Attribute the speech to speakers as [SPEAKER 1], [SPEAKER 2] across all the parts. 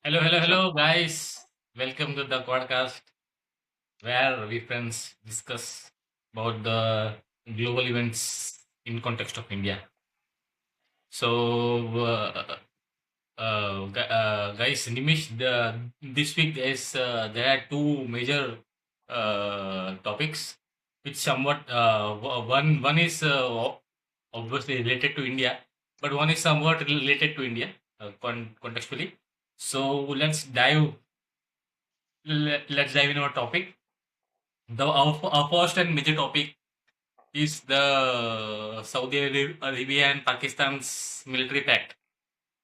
[SPEAKER 1] Hello, hello,
[SPEAKER 2] Sure.
[SPEAKER 1] hello, guys. Welcome to the podcast where we friends discuss about the global events in context of India. So, guys, Nimish, this week there are two major topics, which somewhat one is obviously related to India, but one is somewhat related to India contextually. So let's dive in our topic. Our first and major topic is the Saudi Arabia and Pakistan's military pact.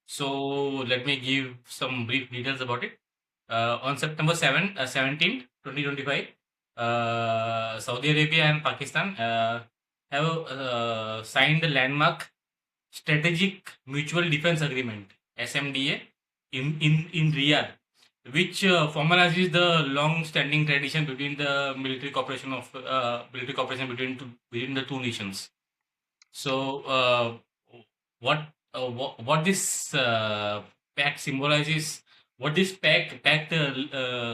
[SPEAKER 1] So let me give some brief details about it. On September 17th, 2025, Saudi Arabia and Pakistan have signed the landmark Strategic Mutual Defense Agreement (SMDA) in Riyadh, which formalizes the long-standing tradition between the military cooperation between the two nations. So, what this pact symbolizes, what this pact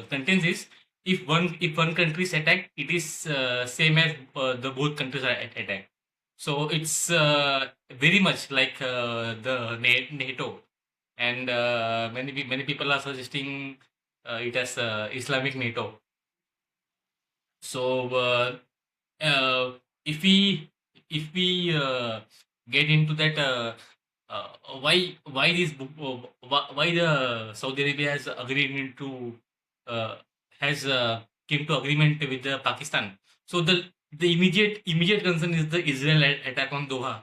[SPEAKER 1] contains is if one country is attacked, it is same as the both countries are attacked. So it's very much like the NATO, and many people are suggesting it as Islamic NATO. So if we get into that, why why the Saudi Arabia has agreed into has came to agreement with the Pakistan. So the immediate concern is the Israel attack on Doha,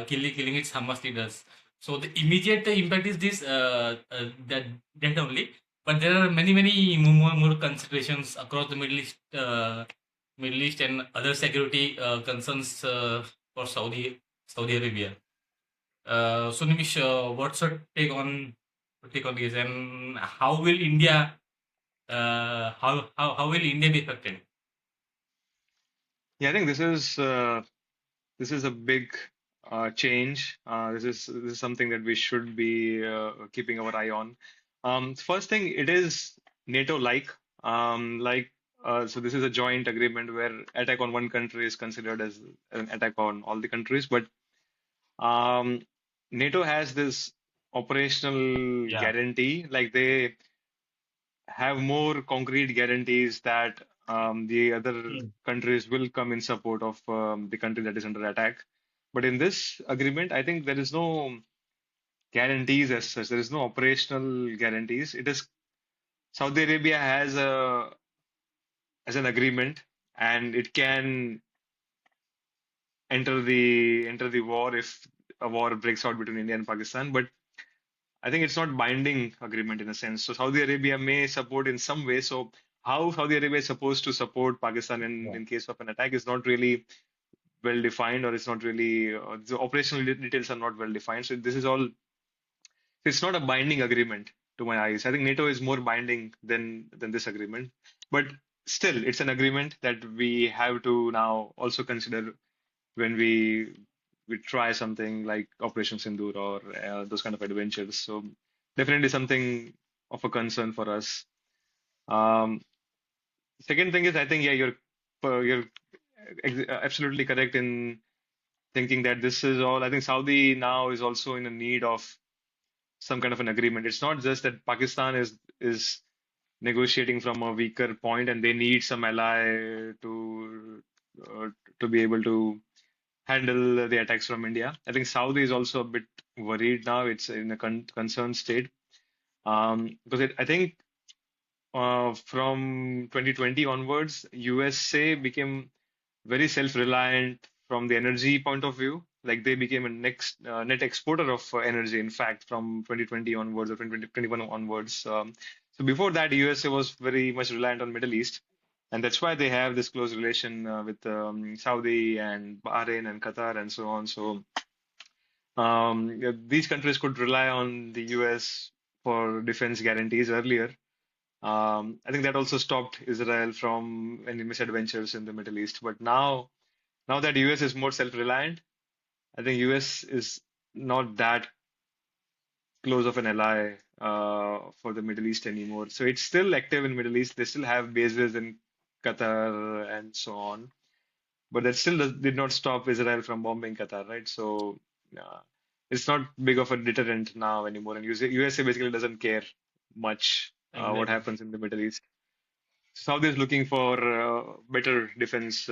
[SPEAKER 1] killing its Hamas leaders. So the immediate impact is this that only. But there are many more considerations across the Middle East and other security concerns for Saudi Arabia. So Nimish, what's your take on this, and how will India how will India be affected?
[SPEAKER 2] Yeah, I think this is a big change. This is something that we should be keeping our eye on. First thing, it is NATO-like. So this is a joint agreement where attack on one country is considered as an attack on all the countries. But um, NATO has this operational
[SPEAKER 1] Yeah.
[SPEAKER 2] guarantee, like they have more concrete guarantees that the other
[SPEAKER 1] Mm.
[SPEAKER 2] countries will come in support of the country that is under attack. But in this agreement, I think there is no guarantees as such. There is no operational guarantees. It is Saudi Arabia has an agreement, and it can enter the war if a war breaks out between India and Pakistan. But I think it's not binding agreement in a sense. So Saudi Arabia may support in some way. So how Saudi Arabia is supposed to support Pakistan
[SPEAKER 1] Yeah.
[SPEAKER 2] in case of an attack is not really well defined, or it's not really the operational details are not well defined. So this is all. It's not a binding agreement to my eyes. I think NATO is more binding than this agreement, but still, it's an agreement that we have to now also consider when we try something like Operation Sindoor or those kind of adventures. So definitely something of a concern for us. Um, Second thing is, I think, yeah, you're absolutely correct in thinking that this is all. I think Saudi now is also in a need of some kind of an agreement. It's not just that Pakistan is negotiating from a weaker point and they need some ally uh, to be able to handle the attacks from India. I think Saudi is also a bit worried now. It's in a concerned state because I think from 2020 onwards, USA became very self-reliant from the energy point of view. Like they became a next net exporter of energy, in fact, from 2020 onwards or 2021 onwards. So before that, USA was very much reliant on Middle East, and that's why they have this close relation with Saudi and Bahrain and Qatar and so on. So yeah, these countries could rely on the US for defense guarantees earlier. I think that also stopped Israel from any misadventures in the Middle East. But now that US is more self-reliant, I think US is not that close of an ally for the Middle East anymore. So it's still active in Middle East. They still have bases in Qatar and so on. But that still did not stop Israel from bombing Qatar, right? So uh, it's not big of a deterrent now anymore. And USA basically doesn't care much what
[SPEAKER 1] Exactly.
[SPEAKER 2] happens in the Middle East. Saudi is looking for better defense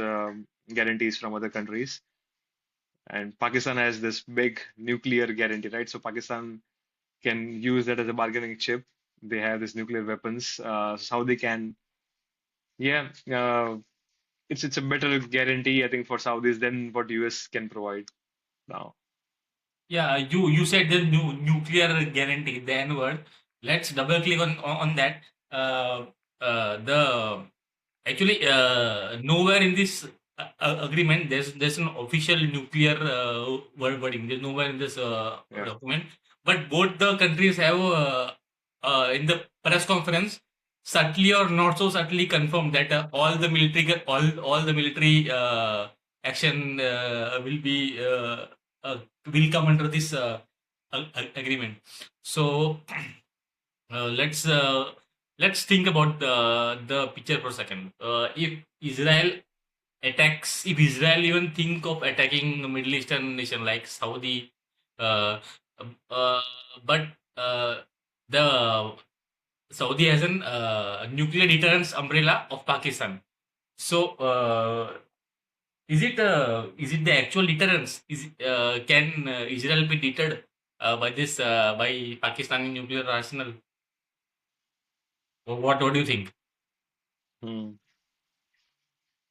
[SPEAKER 2] guarantees from other countries. And Pakistan has this big nuclear guarantee, right? So Pakistan can use that as a bargaining chip. They have these nuclear weapons. Saudi can, yeah, it's a better guarantee, I think, for Saudis than what US can provide now.
[SPEAKER 1] Yeah, you said the nuclear guarantee, the N word. Let's double click on that. Uh, the Actually, nowhere in this agreement there's an official nuclear wording. There's nowhere in this
[SPEAKER 2] Yeah.
[SPEAKER 1] document. But both the countries have in the press conference subtly or not so subtly confirmed that all the military action uh, will come under this agreement. So let's let's think about the picture for a second. If Israel even think of attacking a Middle Eastern nation like Saudi, uh, uh, but uh, the Saudi has an nuclear deterrence umbrella of Pakistan. So is it the actual deterrence? Can Israel be deterred by this by Pakistani nuclear arsenal? What do you think?
[SPEAKER 2] Hmm.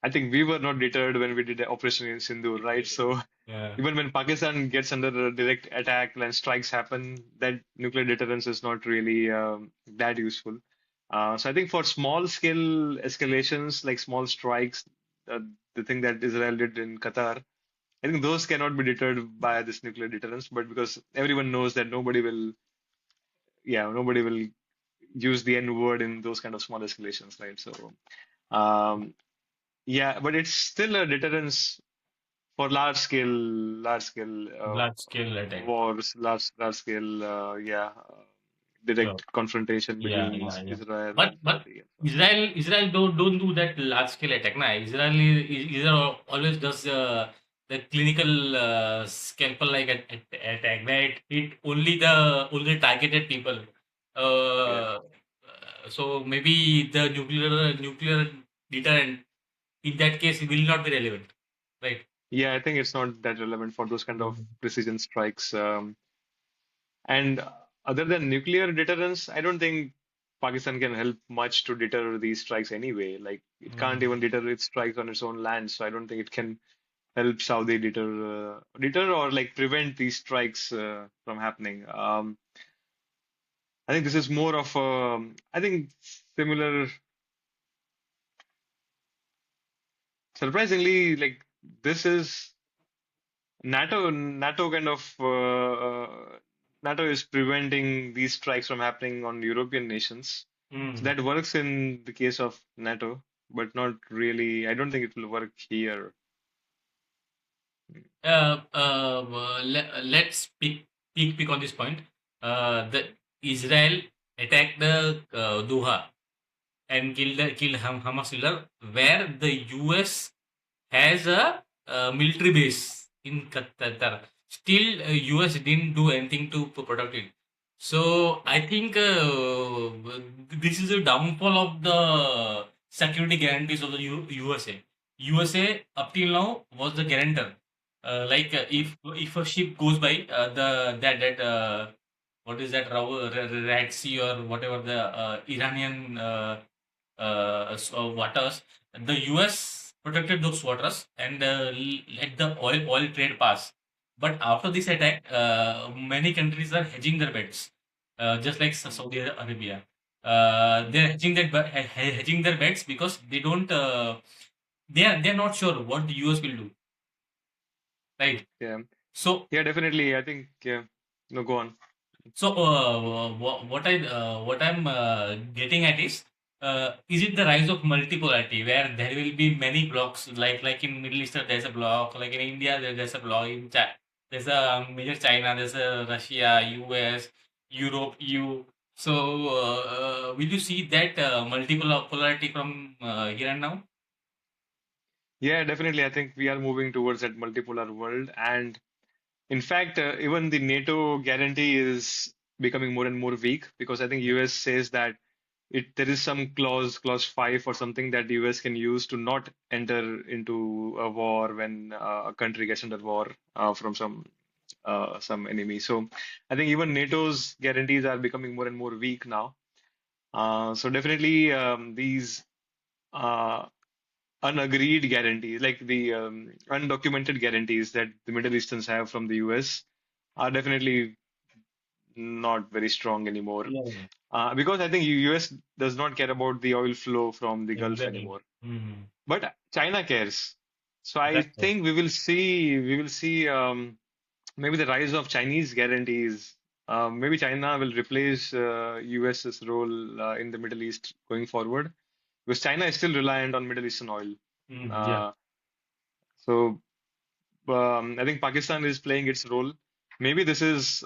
[SPEAKER 2] I think we were not deterred when we did the operation in Sindoor, right? So
[SPEAKER 1] Yeah.
[SPEAKER 2] even when Pakistan gets under a direct attack, when strikes happen, that nuclear deterrence is not really that useful. So I think for small scale escalations, like small strikes, the thing that Israel did in Qatar, I think those cannot be deterred by this nuclear deterrence. But because everyone knows that nobody will use the N word in those kind of small escalations, right? So, um, yeah, but it's still a deterrence for large scale
[SPEAKER 1] Large scale attack.
[SPEAKER 2] wars, large scale,
[SPEAKER 1] So,
[SPEAKER 2] direct confrontation
[SPEAKER 1] yeah,
[SPEAKER 2] between
[SPEAKER 1] yeah, yeah.
[SPEAKER 2] Israel
[SPEAKER 1] But
[SPEAKER 2] and Saudi and so on.
[SPEAKER 1] Israel don't do that large scale attack. Nah. Israel always does the clinical scalpel like attack. Right? It only targeted people.
[SPEAKER 2] Yeah,
[SPEAKER 1] So maybe the nuclear deterrent in that case will not be relevant. Right.
[SPEAKER 2] yeah, I think it's not that relevant for those kind of
[SPEAKER 1] Mhm.
[SPEAKER 2] precision strikes. And other than nuclear deterrence, I don't think Pakistan can help much to deter these strikes anyway. Like it can't even
[SPEAKER 1] Mm.
[SPEAKER 2] deter its strikes on its own land, so I don't think it can help Saudi deter or like prevent these strikes from happening. I think this is more of I think similar, surprisingly, like this is NATO kind of NATO is preventing these strikes from happening on European nations. So
[SPEAKER 1] Mm.
[SPEAKER 2] that works in the case of NATO, but not really. I don't think it will work here.
[SPEAKER 1] Let's pick on this point. The Israel attacked the Doha and killed Hamas leader, where the US has a military base in Qatar. Still, US didn't do anything to protect it. So I think this is a downfall of the security guarantees of the USA. USA up till now was the guarantor. If a ship goes by the that what is that Red Sea or whatever the Iranian waters, the US protected those waters and let the oil trade pass. But after this attack, many countries are hedging their bets, just like Saudi Arabia. They're hedging their bets because they don't. They're not sure what the US will do, right?
[SPEAKER 2] Yeah,
[SPEAKER 1] So
[SPEAKER 2] yeah, definitely. I think yeah. No, go on.
[SPEAKER 1] what I'm getting at is it the rise of multipolarity where there will be many blocks like in Middle East there's a block, like in India there's a block, there's a major China, there's a Russia, US, Europe, EU. So, will you see that multiple polarity from here and now?
[SPEAKER 2] Yeah, definitely. I think we are moving towards that multipolar world. And in fact, even the NATO guarantee is becoming more and more weak because I think
[SPEAKER 1] Yeah.
[SPEAKER 2] US says that there is some clause 5 or something that the US can use to not enter into a war when a country gets under war from some enemy. So I think even NATO's guarantees are becoming more and more weak now. So definitely these uh, unagreed guarantees, like the undocumented guarantees that the Middle Easterns have from the US, are definitely not very strong anymore.
[SPEAKER 1] Yeah.
[SPEAKER 2] Because I think US does not care about the oil flow from the Gulf
[SPEAKER 1] Exactly.
[SPEAKER 2] anymore,
[SPEAKER 1] Mm-hmm.
[SPEAKER 2] but China cares. So I
[SPEAKER 1] That's right.
[SPEAKER 2] think we will see maybe the rise of Chinese guarantees. Maybe China will replace US's role in the Middle East going forward, because China is still reliant on Middle Eastern oil.
[SPEAKER 1] Yeah.
[SPEAKER 2] Uh, so I think Pakistan is playing its role. Maybe this is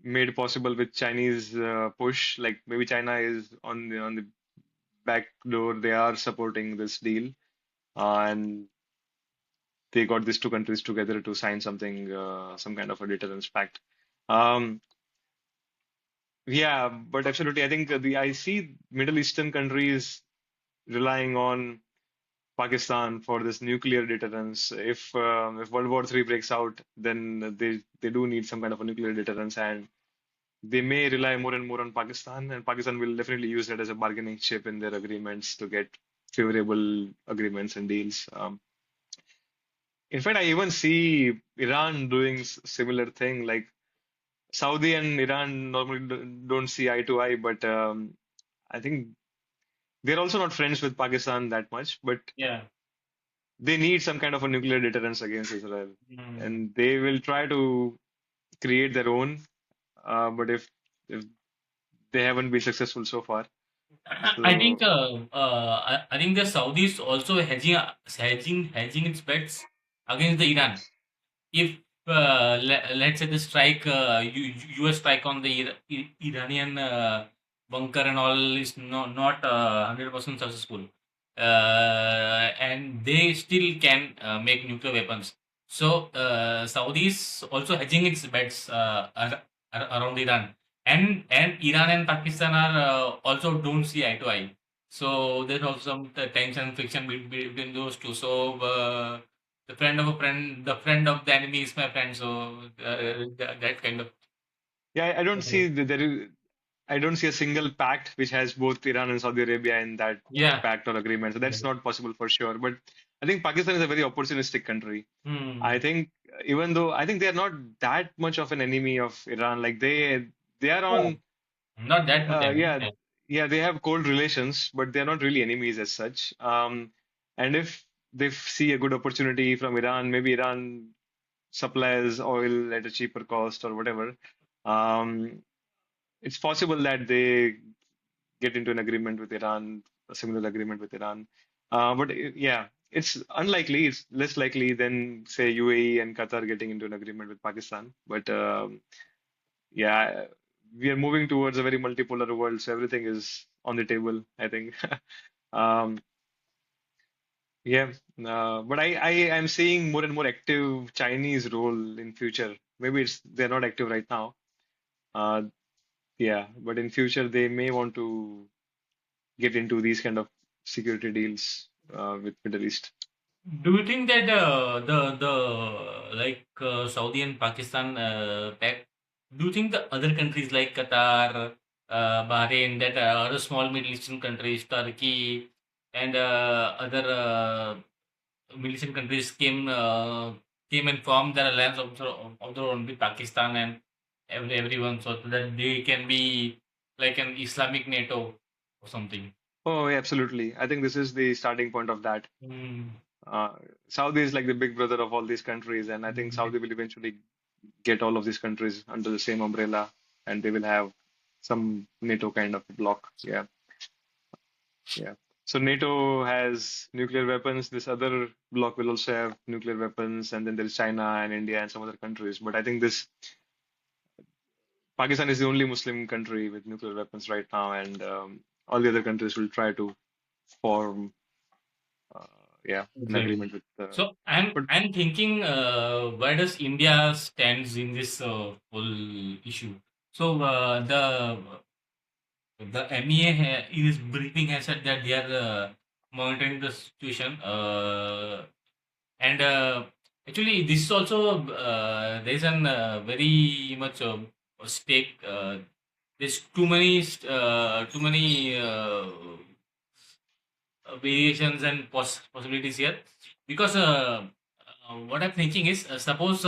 [SPEAKER 2] made possible with Chinese push. Like maybe China is on the back door. They are supporting this deal, and they got these two countries together to sign something, some kind of a deterrence pact. Um, yeah, but absolutely, I think I see Middle Eastern countries relying on Pakistan for this nuclear deterrence. If World War III breaks out, then they do need some kind of a nuclear deterrence, and they may rely more and more on Pakistan, and Pakistan will definitely use that as a bargaining chip in their agreements to get favorable agreements and deals. In fact, I even see Iran doing similar thing. Like Saudi and Iran normally don't see eye to eye, but I think they're also not friends with Pakistan that much. But
[SPEAKER 1] Yeah.
[SPEAKER 2] they need some kind of a nuclear deterrence against Israel,
[SPEAKER 1] Mm.
[SPEAKER 2] and they will try to create their own. But if they haven't been successful so far,
[SPEAKER 1] I think
[SPEAKER 2] so
[SPEAKER 1] I think the Saudis also hedging its bets against the Iran. If let's say the strike, US strike on the Iranian bunker and all is not 100% successful, and they still can make nuclear weapons. So Saudis also hedging its bets around Iran, and Iran and Pakistan are also don't see eye to eye. So there's also some tension and friction between those two. So. The friend of a friend, the friend of the enemy is my friend. So that kind of.
[SPEAKER 2] yeah, I don't see I don't see a single pact which has both Iran and Saudi Arabia in that
[SPEAKER 1] Yeah.
[SPEAKER 2] pact or agreement. So that's not possible for sure. But I think Pakistan is a very opportunistic country. I
[SPEAKER 1] Hmm.
[SPEAKER 2] think even though I think they are not that much of an enemy of Iran, like they are
[SPEAKER 1] Yeah.
[SPEAKER 2] on
[SPEAKER 1] Not that much enemy.
[SPEAKER 2] yeah,
[SPEAKER 1] Yeah.
[SPEAKER 2] yeah, they have cold relations, but they're not really enemies as such. And if they see a good opportunity from Iran, maybe Iran supplies oil at a cheaper cost or whatever. Um, it's possible that they get into an agreement with Iran, a similar agreement with Iran. Yeah, it's unlikely. It's less likely than say UAE and Qatar getting into an agreement with Pakistan. But yeah, we are moving towards a very multipolar world, so everything is on the table, I think. Um, yeah, but I am seeing more and more active Chinese role in future. Maybe they're not active right now. Uh, yeah, but in future they may want to get into these kind of security deals with Middle East.
[SPEAKER 1] Do you think that the like Saudi and Pakistan pact? Do you think the other countries like Qatar, Bahrain, that other small Middle Eastern countries, Turkey, and other Middle Eastern countries came and formed their alliance of their own with Pakistan and everyone, so that they can be like an Islamic NATO or something.
[SPEAKER 2] Oh, yeah, absolutely. I think this is the starting point of that.
[SPEAKER 1] Mm.
[SPEAKER 2] Uh, Saudi is like the big brother of all these countries, and I think
[SPEAKER 1] Mm.
[SPEAKER 2] Saudi will eventually get all of these countries under the same umbrella, and they will have some NATO kind of bloc. Yeah, yeah. So NATO has nuclear weapons. This other bloc will also have nuclear weapons, and then there's China and India and some other countries. But I think Pakistan is the only Muslim country with nuclear weapons right now, and all the other countries will try to form, uh, yeah, an
[SPEAKER 1] Exactly.
[SPEAKER 2] agreement with.
[SPEAKER 1] So I'm
[SPEAKER 2] But
[SPEAKER 1] I'm thinking, where does India stands in this whole issue? So the MEA in his briefing has said that they are monitoring the situation, and actually this is also there is an very much stake. There's too many variations and possibilities here, because what I'm thinking is, suppose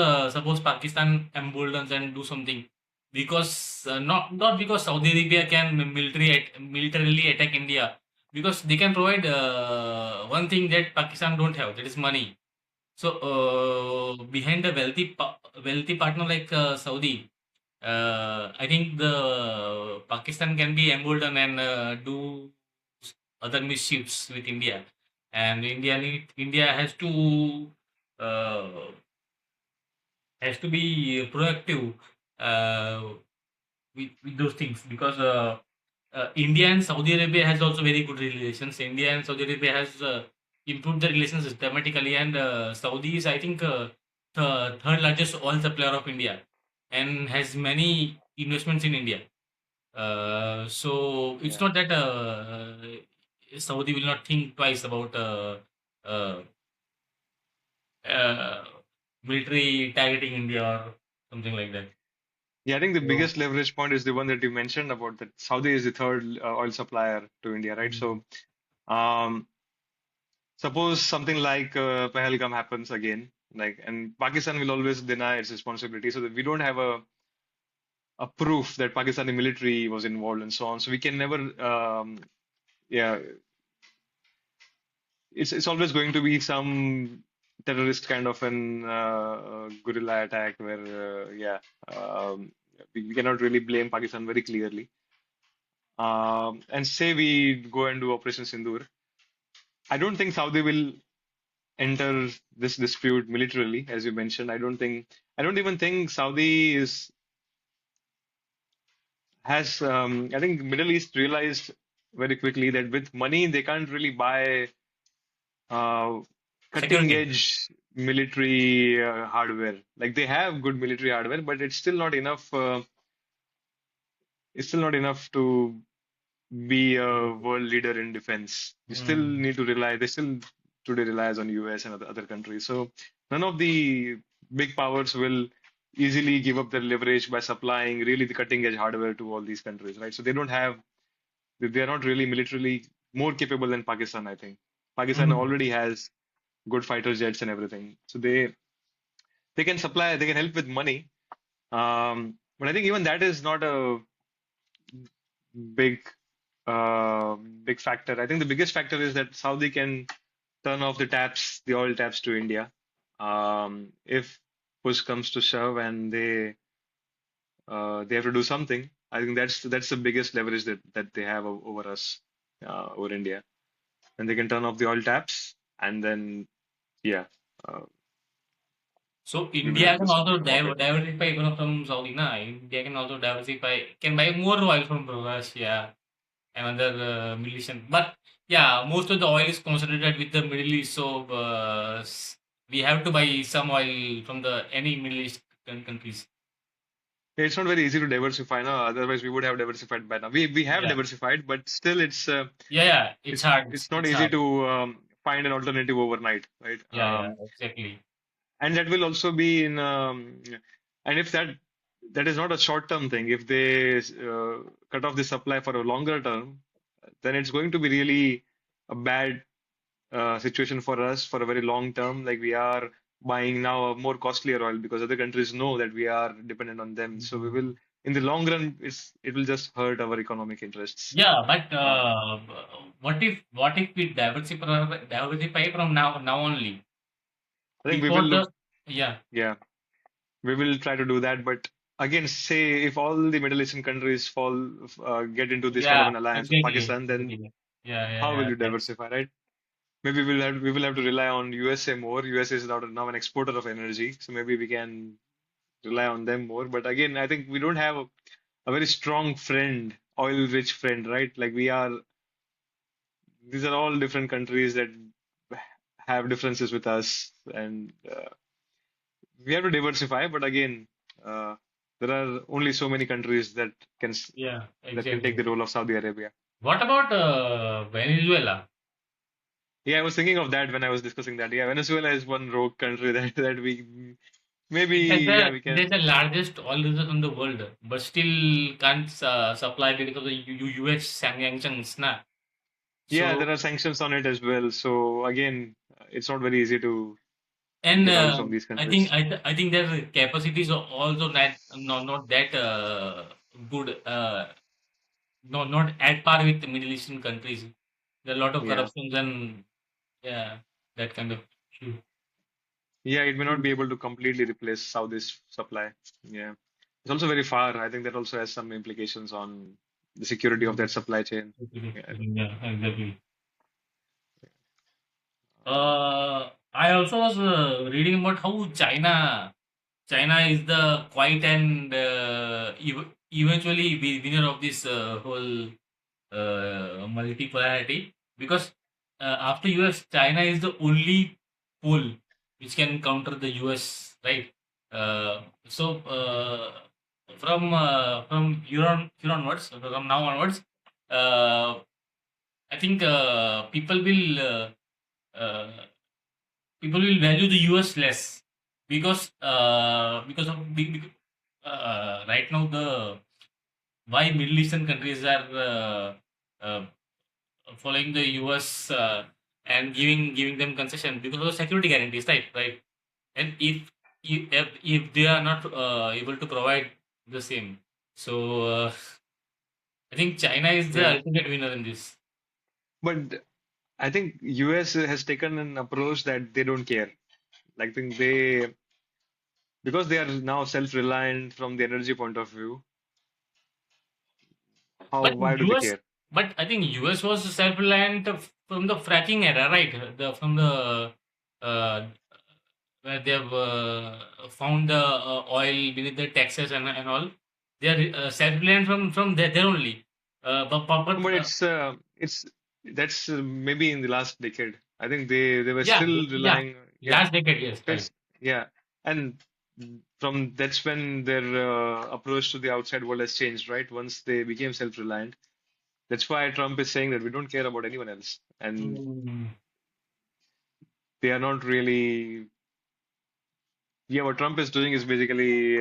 [SPEAKER 1] Pakistan emboldens and do something, because not because Saudi Arabia can militarily attack India, because they can provide one thing that Pakistan don't have, that is money. So behind a wealthy partner like Saudi, I think the Pakistan can be emboldened and do other mischiefs with India, and India uh, has to be proactive uh, with those things, because India and Saudi Arabia has also very good relations. India and Saudi Arabia has improved the relations dramatically, and Saudi is, I think, the third largest oil supplier of India, and has many investments in India. So it's
[SPEAKER 2] yeah,
[SPEAKER 1] not that Saudi will not think twice about uh, uh, military targeting India or something like that.
[SPEAKER 2] yeah, I think the
[SPEAKER 1] So,
[SPEAKER 2] biggest leverage point is the one that you mentioned about that Saudi is the third oil supplier to India, right?
[SPEAKER 1] mm,
[SPEAKER 2] So, um, suppose something like Pahalgam happens again, like, and Pakistan will always deny its responsibility, so that we don't have a proof that Pakistani military was involved and so on. So we can never, yeah, it's always going to be some terrorist kind of an guerrilla attack where, yeah, um, we cannot really blame Pakistan very clearly. And say we go and do Operation Sindoor. I don't think Saudi will enter this dispute militarily, as you mentioned. I don't even think Saudi is has. I think Middle East realized very quickly that with money they can't really buy uh, cutting
[SPEAKER 1] security.
[SPEAKER 2] edge military hardware. Like they have good military hardware, but it's still not enough. It's still not enough to be a world leader in defense. You still
[SPEAKER 1] Mm.
[SPEAKER 2] need to rely, they still today relies on US and other countries. So none of the big powers will easily give up their leverage by supplying really the cutting edge hardware to all these countries, right? So they don't have, they are not really militarily more capable than Pakistan, I think. Pakistan
[SPEAKER 1] Mhm.
[SPEAKER 2] already has good fighter jets and everything. So they can supply, they can help with money. But I think even that is not a big big factor. I think the biggest factor is that Saudi can turn off the taps, the oil taps to India. If push comes to shove and they have to do something, I think that's the biggest leverage that they have over us, over India. And they can turn off the oil taps, and then yeah, uh,
[SPEAKER 1] So
[SPEAKER 2] we will have
[SPEAKER 1] India
[SPEAKER 2] to do
[SPEAKER 1] can also
[SPEAKER 2] something about it.
[SPEAKER 1] diversify even from Saudi. Na? India can also diversify, can buy more oil from Russia and other Middle Eastern. But yeah, most of the oil is concentrated with the Middle East. So we have to buy some oil from the any Middle East countries.
[SPEAKER 2] It's not very easy to diversify now. Otherwise, we would have diversified by now. We have
[SPEAKER 1] Yeah,
[SPEAKER 2] diversified, but still,
[SPEAKER 1] yeah, yeah. It's
[SPEAKER 2] it's
[SPEAKER 1] hard.
[SPEAKER 2] it's not
[SPEAKER 1] It's
[SPEAKER 2] easy
[SPEAKER 1] hard.
[SPEAKER 2] to find an alternative overnight, right?
[SPEAKER 1] Yeah, exactly.
[SPEAKER 2] And that will also be in and if that is not a short-term thing, if they cut off the supply for a longer term, then it's going to be really a bad situation for us for a very long term. Like we are buying now a more costlier oil because other countries know that we are dependent on them. So we will,
[SPEAKER 1] Mhm.
[SPEAKER 2] in the long run, it will just hurt our economic interests.
[SPEAKER 1] Yeah, but
[SPEAKER 2] Uh,
[SPEAKER 1] what if we diversify from now only,
[SPEAKER 2] I think we will
[SPEAKER 1] before
[SPEAKER 2] look,
[SPEAKER 1] the, yeah,
[SPEAKER 2] yeah, we will try to do that. But again, say if all the Middle Eastern countries get into this kind of
[SPEAKER 1] yeah,
[SPEAKER 2] an alliance with
[SPEAKER 1] exactly,
[SPEAKER 2] Pakistan, then
[SPEAKER 1] exactly. Yeah, yeah,
[SPEAKER 2] how will
[SPEAKER 1] yeah.
[SPEAKER 2] you diversify, right? Maybe we will have to rely on USA more. USA is now an exporter of energy, so maybe we can rely on them more. But again, I think we don't have. a very strong friend, oil-rich friend, right? Like we are, these are all different countries that have differences with us, and we have to diversify. But again, uh, there are only so many countries that can
[SPEAKER 1] Yeah,
[SPEAKER 2] that can take
[SPEAKER 1] exactly.
[SPEAKER 2] the role of Saudi Arabia.
[SPEAKER 1] What about Venezuela?
[SPEAKER 2] Yeah, I was thinking of that when I was discussing that. Yeah, Venezuela is one rogue country that we maybe,
[SPEAKER 1] It has
[SPEAKER 2] yeah, we
[SPEAKER 1] it has
[SPEAKER 2] can.
[SPEAKER 1] the largest oil reserve in the world, but still can't supply because of the US sanctions. Nah.
[SPEAKER 2] Yeah, there
[SPEAKER 1] So
[SPEAKER 2] are sanctions on it as well. So again, it's not very easy to
[SPEAKER 1] and
[SPEAKER 2] get oil from these countries.
[SPEAKER 1] I think their capacities are also not that good. Not at par with the Middle Eastern countries. There are a lot of
[SPEAKER 2] Yeah.
[SPEAKER 1] corruptions and yeah, that kind of issue.
[SPEAKER 2] Yeah, it may not be able to completely replace Saudi's supply. Yeah. It's also very far. I think that also has some implications on the security of that supply chain. Yeah.
[SPEAKER 1] Yeah, exactly. I also was reading about how China is the quiet and eventually winner of this whole multipolarity because after US, China is the only pole which can counter the US, right? From here onwards, from now onwards, uh, I think uh, people will value the US less because of right now the why Middle Eastern countries are following the US and giving them concession because of security guarantees, right? And if they are not able to provide the same, so I think China is the
[SPEAKER 2] Yeah.
[SPEAKER 1] ultimate winner in this.
[SPEAKER 2] But I think US has taken an approach that they don't care. Like, I think they, because they are now self-reliant from the energy point of view,
[SPEAKER 1] But
[SPEAKER 2] why do they
[SPEAKER 1] US,
[SPEAKER 2] care?
[SPEAKER 1] but I think US was self-reliant from the fracking era, right? The from the uh, where they have found the oil beneath the Texas and all. They are self-reliant from there only. But
[SPEAKER 2] But it's that's maybe in the last decade. I think they were
[SPEAKER 1] yeah,
[SPEAKER 2] still
[SPEAKER 1] yeah.
[SPEAKER 2] relying. Yeah,
[SPEAKER 1] Last decade, yes, right.
[SPEAKER 2] that's yeah, and from that's when their approach to the outside world has changed, right? Once they became self-reliant. That's why Trump is saying that we don't care about anyone else, and
[SPEAKER 1] Mm.
[SPEAKER 2] they are not really. Yeah, what Trump is doing is basically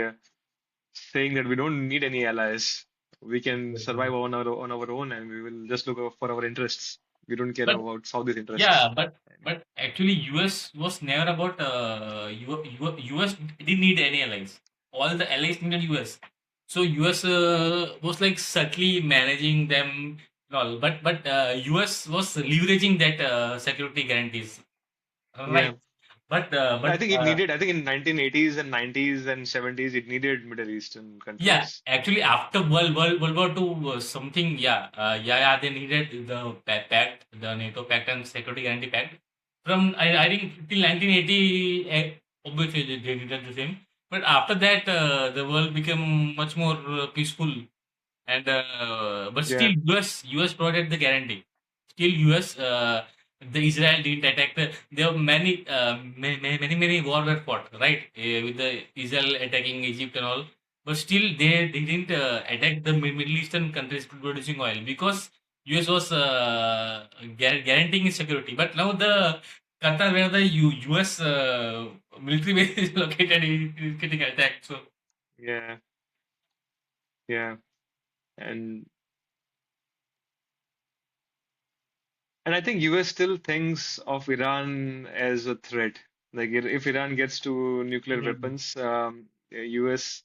[SPEAKER 2] saying that we don't need any allies. We can survive on our own, and we will just look out for our interests. We don't care
[SPEAKER 1] But
[SPEAKER 2] about Saudi's
[SPEAKER 1] yeah,
[SPEAKER 2] interests.
[SPEAKER 1] but actually, US was never about US didn't need any allies. All the allies needed US. So US was like subtly managing them and all. But US was leveraging that security guarantees,
[SPEAKER 2] Yeah,
[SPEAKER 1] right?
[SPEAKER 2] I
[SPEAKER 1] But
[SPEAKER 2] think it needed. I think in 1980s and 90s and 70s, it needed Middle Eastern
[SPEAKER 1] Yeah,
[SPEAKER 2] countries.
[SPEAKER 1] actually, after World War Two, something, yeah, they needed the pact, the NATO pact and security guarantee pact. I think till 1980, obviously they needed the same. But after that, the world became much more peaceful and but still
[SPEAKER 2] Yeah,
[SPEAKER 1] US provided the guarantee. Still US the Israel didn't attack there were many many war were fought right with the Israel attacking Egypt and all, but still they didn't attack the Middle Eastern countries producing oil because US was guaranteeing its security. But now the Qatar where the US military base is located is getting attacked. So
[SPEAKER 2] yeah, yeah, and I think US still thinks of Iran as a threat. Like if Iran gets to nuclear
[SPEAKER 1] mm,
[SPEAKER 2] weapons, US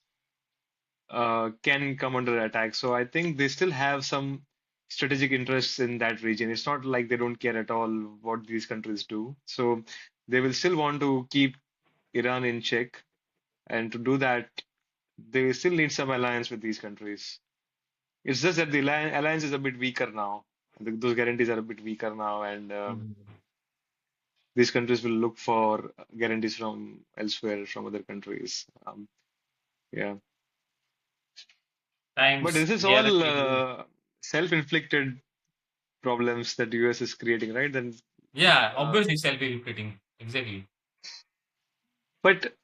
[SPEAKER 2] can come under attack. So I think they still have some strategic interests in that region. It's not like they don't care at all what these countries do. So they will still want to keep Iran in check. And to do that, they still need some alliance with these countries. It's just that the alliance is a bit weaker now. Those guarantees are a bit weaker now, and
[SPEAKER 1] mm.
[SPEAKER 2] these countries will look for guarantees from elsewhere, from other countries. Yeah. But
[SPEAKER 1] times
[SPEAKER 2] this is
[SPEAKER 1] they are
[SPEAKER 2] all
[SPEAKER 1] creating.
[SPEAKER 2] self-inflicted problems that US is creating, right? Then,
[SPEAKER 1] Yeah,
[SPEAKER 2] uh,
[SPEAKER 1] obviously self-inflicting. Exactly.
[SPEAKER 2] but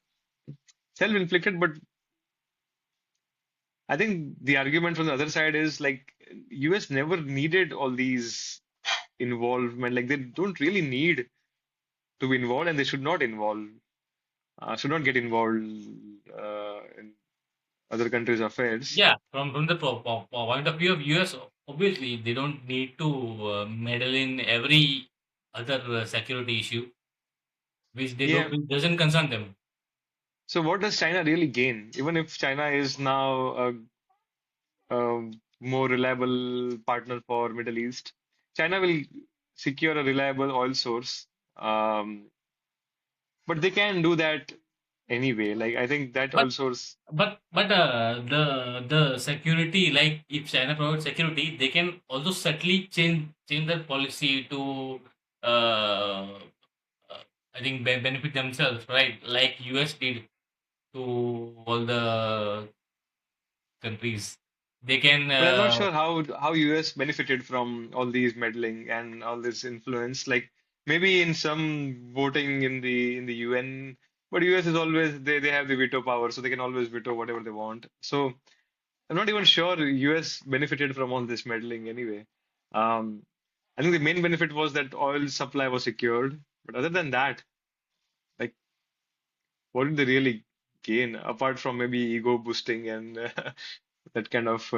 [SPEAKER 2] self-inflicted. But I think the argument from the other side is like US never needed all these involvement. Like they don't really need to be involved, and they should not involve, should not get involved in other countries' affairs.
[SPEAKER 1] Yeah, from the point of view of US, obviously they don't need to meddle in every other security issue which they don't
[SPEAKER 2] Yeah.
[SPEAKER 1] which doesn't concern them.
[SPEAKER 2] So what does China really gain? Even if China is now a more reliable partner for Middle East, China will secure a reliable oil source. Um, but they can do that anyway. Like I think that
[SPEAKER 1] But
[SPEAKER 2] oil source.
[SPEAKER 1] the security, like if China provides security, they can also subtly change their policy to uh, uh, I think benefit themselves, right? Like US did to all the countries. They can
[SPEAKER 2] But I'm not sure how US benefited from all these meddling and all this influence. Like maybe in some voting in the UN, but US is always they have the veto power, so they can always veto whatever they want. So I'm not even sure US benefited from all this meddling anyway. Um, I think the main benefit was that oil supply was secured. But other than that, like what did they really gain apart from maybe ego boosting and that kind of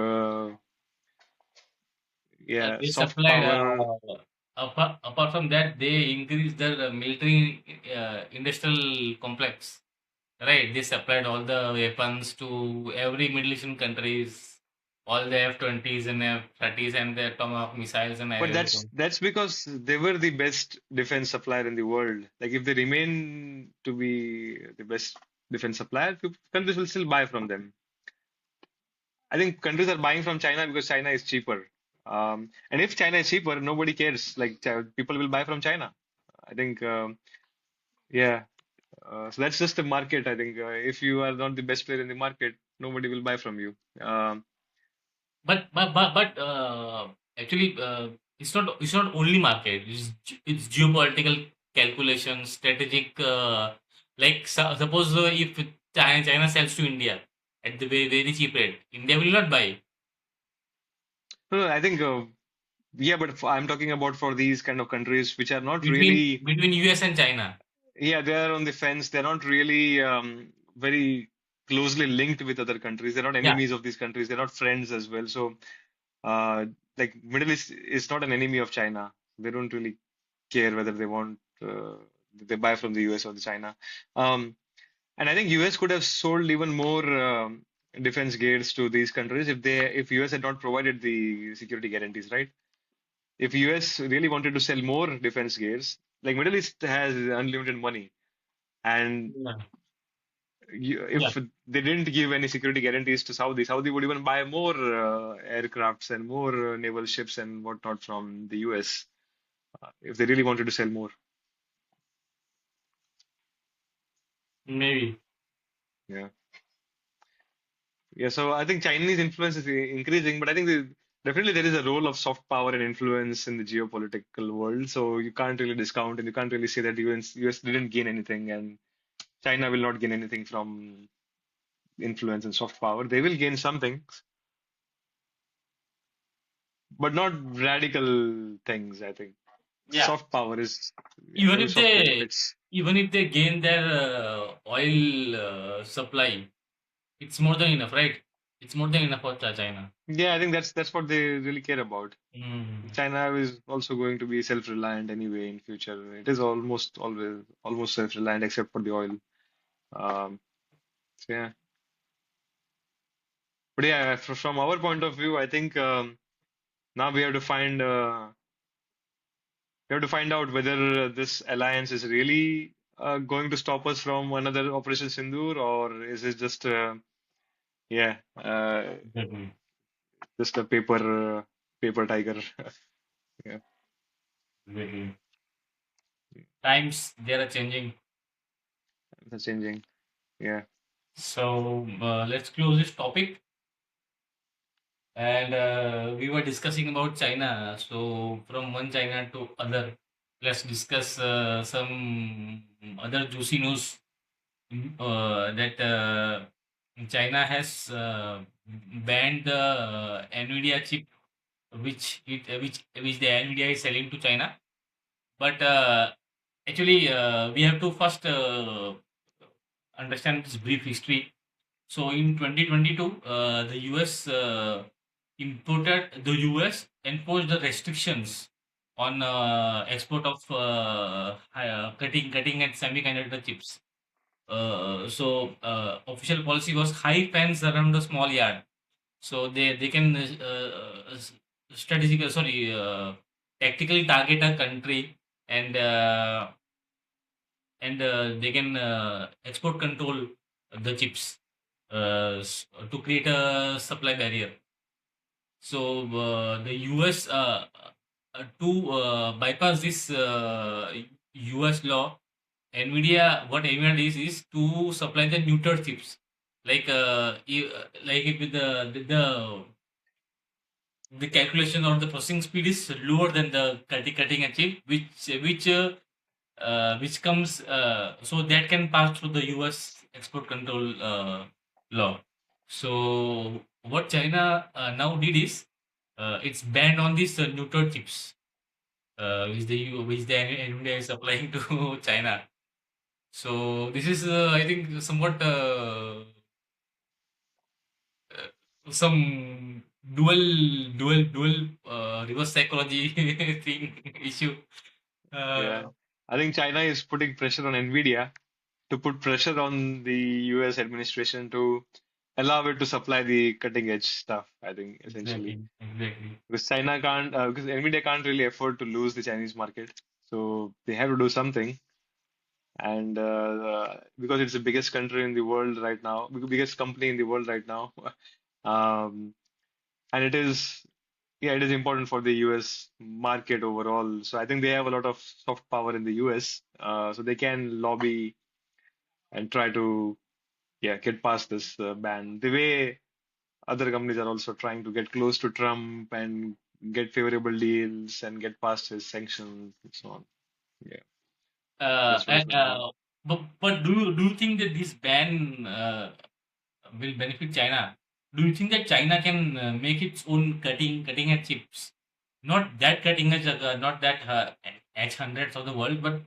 [SPEAKER 2] yeah,
[SPEAKER 1] they
[SPEAKER 2] soft
[SPEAKER 1] supplied.
[SPEAKER 2] power.
[SPEAKER 1] Apart from that, they increased their military industrial complex. Right, they supplied all the weapons to every Middle Eastern countries, all the F-20s and F-30s and the Tomahawk missiles and
[SPEAKER 2] But that's
[SPEAKER 1] everything.
[SPEAKER 2] that's because they were the best defense supplier in the world. Like if they remain to be the best defense supplier, countries will still buy from them. I think countries are buying from China because China is cheaper. And if China is cheaper, nobody cares. Like people will buy from China. I think, yeah. So that's just the market. I think if you are not the best player in the market, nobody will buy from you.
[SPEAKER 1] But actually, it's not only market. It's geopolitical calculations, strategic. Like suppose if China sells to India at the very cheap rate, India will not buy
[SPEAKER 2] No, no, I think, yeah, but I'm talking about for these kind of countries which are not
[SPEAKER 1] between
[SPEAKER 2] really,
[SPEAKER 1] US and China.
[SPEAKER 2] yeah, they are on the fence. They're not really very closely linked with other countries. They're not
[SPEAKER 1] Yeah.
[SPEAKER 2] enemies of these countries. They're not friends as well. So, like Middle East is not an enemy of China. They don't really care whether they want they buy from the US or the China. Um, and I think US could have sold even more defense gears to these countries if US had not provided the security guarantees, right? If US really wanted to sell more defense gears, like Middle East has unlimited money, and
[SPEAKER 1] Yeah. Yeah.
[SPEAKER 2] if they didn't give any security guarantees to Saudi would even buy more aircrafts and more naval ships and whatnot from the US if they really wanted to sell more.
[SPEAKER 1] Maybe.
[SPEAKER 2] Yeah. Yeah, so I think Chinese influence is increasing, but I think definitely there is a role of soft power and influence in the geopolitical world. So you can't really discount and you can't really say that US didn't gain anything and China will not gain anything from influence and soft power. They will gain something, but not radical things, I think.
[SPEAKER 1] Yeah.
[SPEAKER 2] Soft power is, yeah,
[SPEAKER 1] Even
[SPEAKER 2] very
[SPEAKER 1] if
[SPEAKER 2] soft
[SPEAKER 1] they
[SPEAKER 2] benefits.
[SPEAKER 1] even if they gain their oil supply, it's more than enough, right? It's more than enough for China.
[SPEAKER 2] Yeah, I think that's what they really care about.
[SPEAKER 1] Mm.
[SPEAKER 2] China is also going to be self-reliant anyway in future. It is almost always almost self-reliant except for the oil. Um, so yeah, but yeah, from our point of view, I think now we have to find out whether this alliance is really going to stop us from another Operation Sindoor, or is it just yeah,
[SPEAKER 1] Exactly.
[SPEAKER 2] just a paper tiger? Yeah,
[SPEAKER 1] Exactly. Times they are changing.
[SPEAKER 2] it's changing. Yeah,
[SPEAKER 1] So let's close this topic. and we were discussing about China. So from one China to other, let's discuss some other juicy news that China has banned the NVIDIA chip, which the NVIDIA is selling to China. But actually, we have to first understand this brief history. So in 2022, the US imposed the restrictions on export of cutting edge semiconductor chips. Official policy was high fence around the small yard, so they can strategical sorry tactically target a country, and they can export control the chips to create a supply barrier. So the US to bypass this US law, what NVIDIA is to supply the neutral chips, like like if the calculation or the processing speed is lower than the cutting edge chip, which comes so that can pass through the US export control law. So what China now did is it's banned on these neutral chips, which the NVIDIA is applying to China. So this is I think somewhat some dual reverse psychology thing issue.
[SPEAKER 2] Yeah.
[SPEAKER 1] Uh,
[SPEAKER 2] I think China is putting pressure on NVIDIA to put pressure on the US administration to allow it to supply the cutting edge stuff, I think, essentially.
[SPEAKER 1] exactly.
[SPEAKER 2] Because NVIDIA can't really afford to lose the Chinese market. So they have to do something. And because it's the biggest country in the world right now, biggest company in the world right now, um, and it is, yeah, it is important for the US market overall. So I think they have a lot of soft power in the US, so they can lobby and try to, yeah, get past this ban. The way other companies are also trying to get close to Trump and get favorable deals and get past his sanctions and so on. Yeah,
[SPEAKER 1] Uh,
[SPEAKER 2] that's what is
[SPEAKER 1] and,
[SPEAKER 2] going on.
[SPEAKER 1] but do you think that this ban will benefit China? Do you think that China can make its own cutting edge chips? Not that cutting edge, not that edge hundreds of the world, but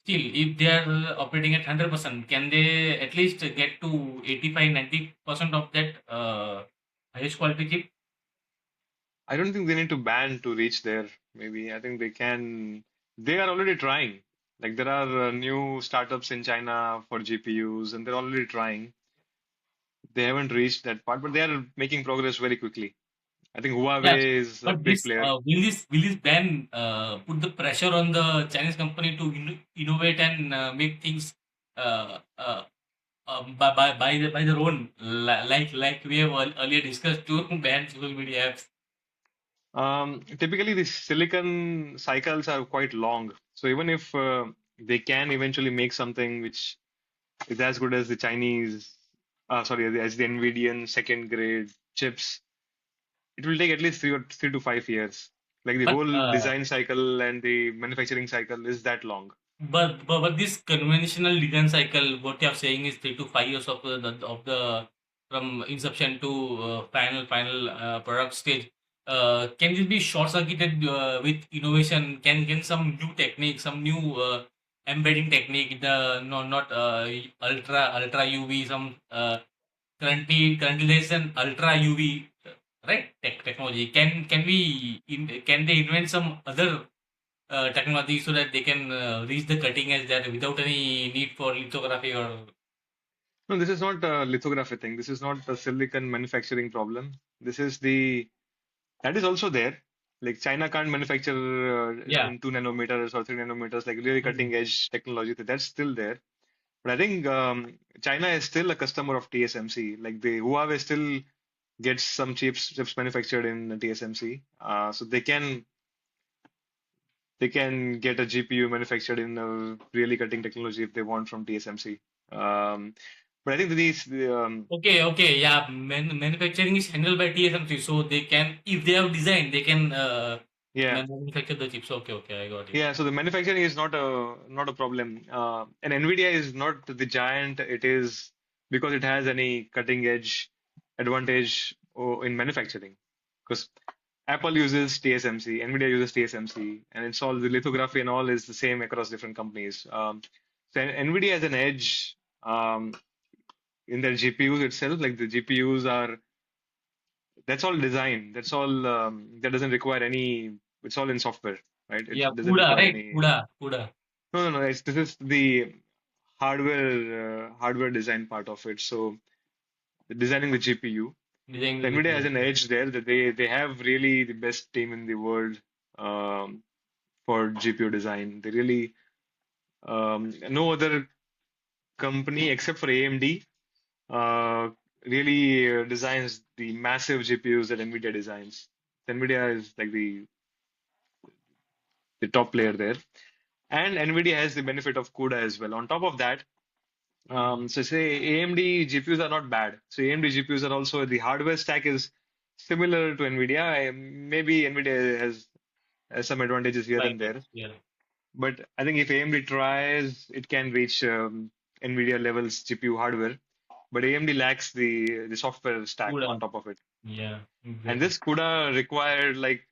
[SPEAKER 1] still, if they are operating at 100%, can they at least get to 85-90% of that highest quality chip?
[SPEAKER 2] I don't think they need to ban to reach there. Maybe I think they can. They are already trying. Like there are new startups in China for GPUs, and they're already trying. They haven't reached that part, but they are making progress very quickly. I think
[SPEAKER 1] Yes,
[SPEAKER 2] Huawei is a
[SPEAKER 1] but
[SPEAKER 2] big
[SPEAKER 1] this
[SPEAKER 2] player.
[SPEAKER 1] will this ban put the pressure on the Chinese company to innovate and make things uh, uh, by their own, like we have earlier discussed to ban social media apps.
[SPEAKER 2] Typically, the silicon cycles are quite long. So even if they can eventually make something which is as good as the Chinese, sorry, as the NVIDIA second grade chips, it will take at least 3 to 5 years. Like the
[SPEAKER 1] But
[SPEAKER 2] whole design cycle and the manufacturing cycle is that long.
[SPEAKER 1] but this conventional design cycle, what you are saying is 3 to 5 years of the from inception to final product stage. Can this be short circuited with innovation? Can some new technique, some new embedding technique, the no not ultra UV, some currently there's an ultra UV right technology. Can they invent some other technology so that they can reach the cutting edge there without any need for lithography or
[SPEAKER 2] No, this is not a lithography thing. This is not a silicon manufacturing problem. This is the that is also there. Like China can't manufacture
[SPEAKER 1] yeah.
[SPEAKER 2] in 2 nanometers or 3 nanometers, like really
[SPEAKER 1] Mm.
[SPEAKER 2] cutting edge technology. That's still there. But I think China is still a customer of TSMC. Like the Huawei still gets some chips manufactured in TSMC. So they can get a GPU manufactured in a really cutting technology if they want from TSMC. Um, But I think these
[SPEAKER 1] Okay, yeah. Manufacturing is handled by TSMC, so they can, if they have design, they can
[SPEAKER 2] yeah.
[SPEAKER 1] manufacture the chips. Okay, I got it.
[SPEAKER 2] Yeah, so the manufacturing is not a problem. And NVIDIA is not the giant it is because it has any cutting edge advantage in manufacturing. Because Apple uses TSMC, NVIDIA uses TSMC, and it's all the lithography and all is the same across different companies. So NVIDIA has an edge in their GPUs itself. Like the GPUs are, that's all design. That's all that doesn't require any. It's all in software, right?
[SPEAKER 1] Yeah,
[SPEAKER 2] It doesn't
[SPEAKER 1] CUDA,
[SPEAKER 2] require
[SPEAKER 1] right?
[SPEAKER 2] any.
[SPEAKER 1] CUDA.
[SPEAKER 2] No. This is the hardware design part of it. So designing the GPU.
[SPEAKER 1] Design
[SPEAKER 2] So
[SPEAKER 1] the
[SPEAKER 2] NVIDIA has
[SPEAKER 1] GPU.
[SPEAKER 2] an edge there that they have really the best team in the world um, for GPU design. They really no other company except for AMD uh, really designs the massive GPUs that NVIDIA designs. NVIDIA is like the top player there, and NVIDIA has the benefit of CUDA as well. On top of that.
[SPEAKER 1] Mm.
[SPEAKER 2] So say AMD GPUs are not bad. So AMD GPUs are also the hardware stack is similar to NVIDIA. Maybe NVIDIA has some advantages here
[SPEAKER 1] Right,
[SPEAKER 2] and
[SPEAKER 1] right.
[SPEAKER 2] there.
[SPEAKER 1] Yeah.
[SPEAKER 2] But I think if AMD tries, it can reach NVIDIA levels GPU hardware. But AMD lacks the software stack
[SPEAKER 1] CUDA.
[SPEAKER 2] on top of it.
[SPEAKER 1] Yeah,
[SPEAKER 2] And
[SPEAKER 1] exactly.
[SPEAKER 2] this CUDA required like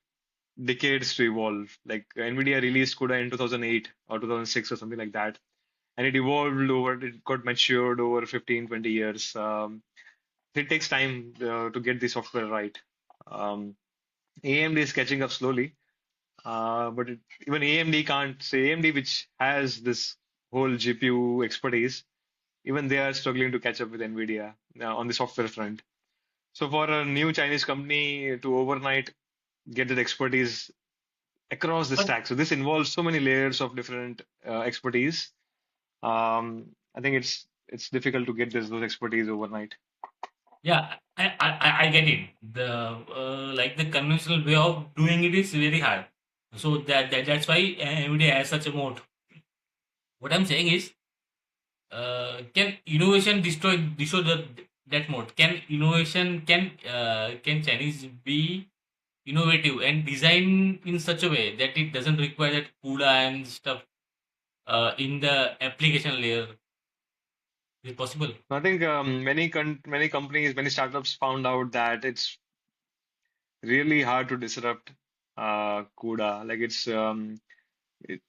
[SPEAKER 2] decades to evolve. Like NVIDIA released CUDA in 2008 or 2006 or something like that. And it evolved over, it got matured over 15, 20 years. It takes time to get the software right. Um, AMD is catching up slowly, but even AMD can't say AMD, which has this whole GPU expertise, even they are struggling to catch up with NVIDIA on the software front. So for a new Chinese company to overnight get that expertise across the
[SPEAKER 1] But
[SPEAKER 2] stack, so this involves so many layers of different expertise. I think it's difficult to get those expertise overnight.
[SPEAKER 1] yeah, I get it. The like the conventional way of doing it is very hard. So that's why NVIDIA has such a mode. What I'm saying is, can innovation destroy that mode? Can Chinese be innovative and design in such a way that it doesn't require that CUDA and stuff in the application layer? Is it possible?
[SPEAKER 2] I think many companies, many startups found out that it's really hard to disrupt CUDA. Like it,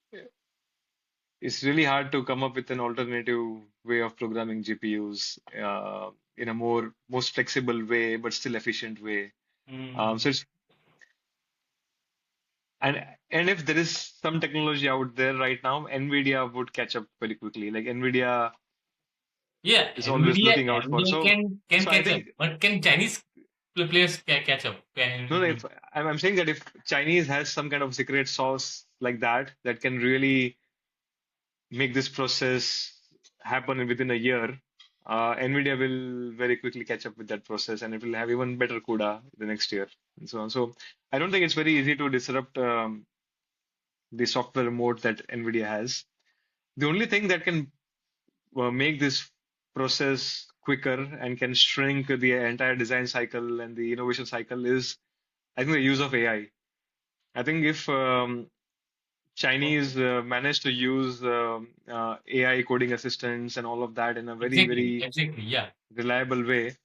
[SPEAKER 2] it's really hard to come up with an alternative way of programming GPUs in a most flexible way, but still efficient way.
[SPEAKER 1] Mm.
[SPEAKER 2] So it's and if there is some technology out there right now, NVIDIA would catch up very quickly. Like NVIDIA
[SPEAKER 1] Yeah,
[SPEAKER 2] is always looking out for.
[SPEAKER 1] NVIDIA can
[SPEAKER 2] So I
[SPEAKER 1] catch up,
[SPEAKER 2] think
[SPEAKER 1] but can Chinese players catch up?
[SPEAKER 2] no, no,
[SPEAKER 1] Can
[SPEAKER 2] if I'm saying that if Chinese has some kind of secret sauce like that can really make this process happen within a year, NVIDIA will very quickly catch up with that process and it will have even better CUDA the next year and so on. So I don't think it's very easy to disrupt the software mode that NVIDIA has. The only thing that can make this process quicker and can shrink the entire design cycle and the innovation cycle is, I think, the use of AI. I think if
[SPEAKER 1] okay.
[SPEAKER 2] Chinese manage to use AI coding assistants and all of that in a very,
[SPEAKER 1] Exactly,
[SPEAKER 2] very
[SPEAKER 1] exactly. Yeah.
[SPEAKER 2] reliable way,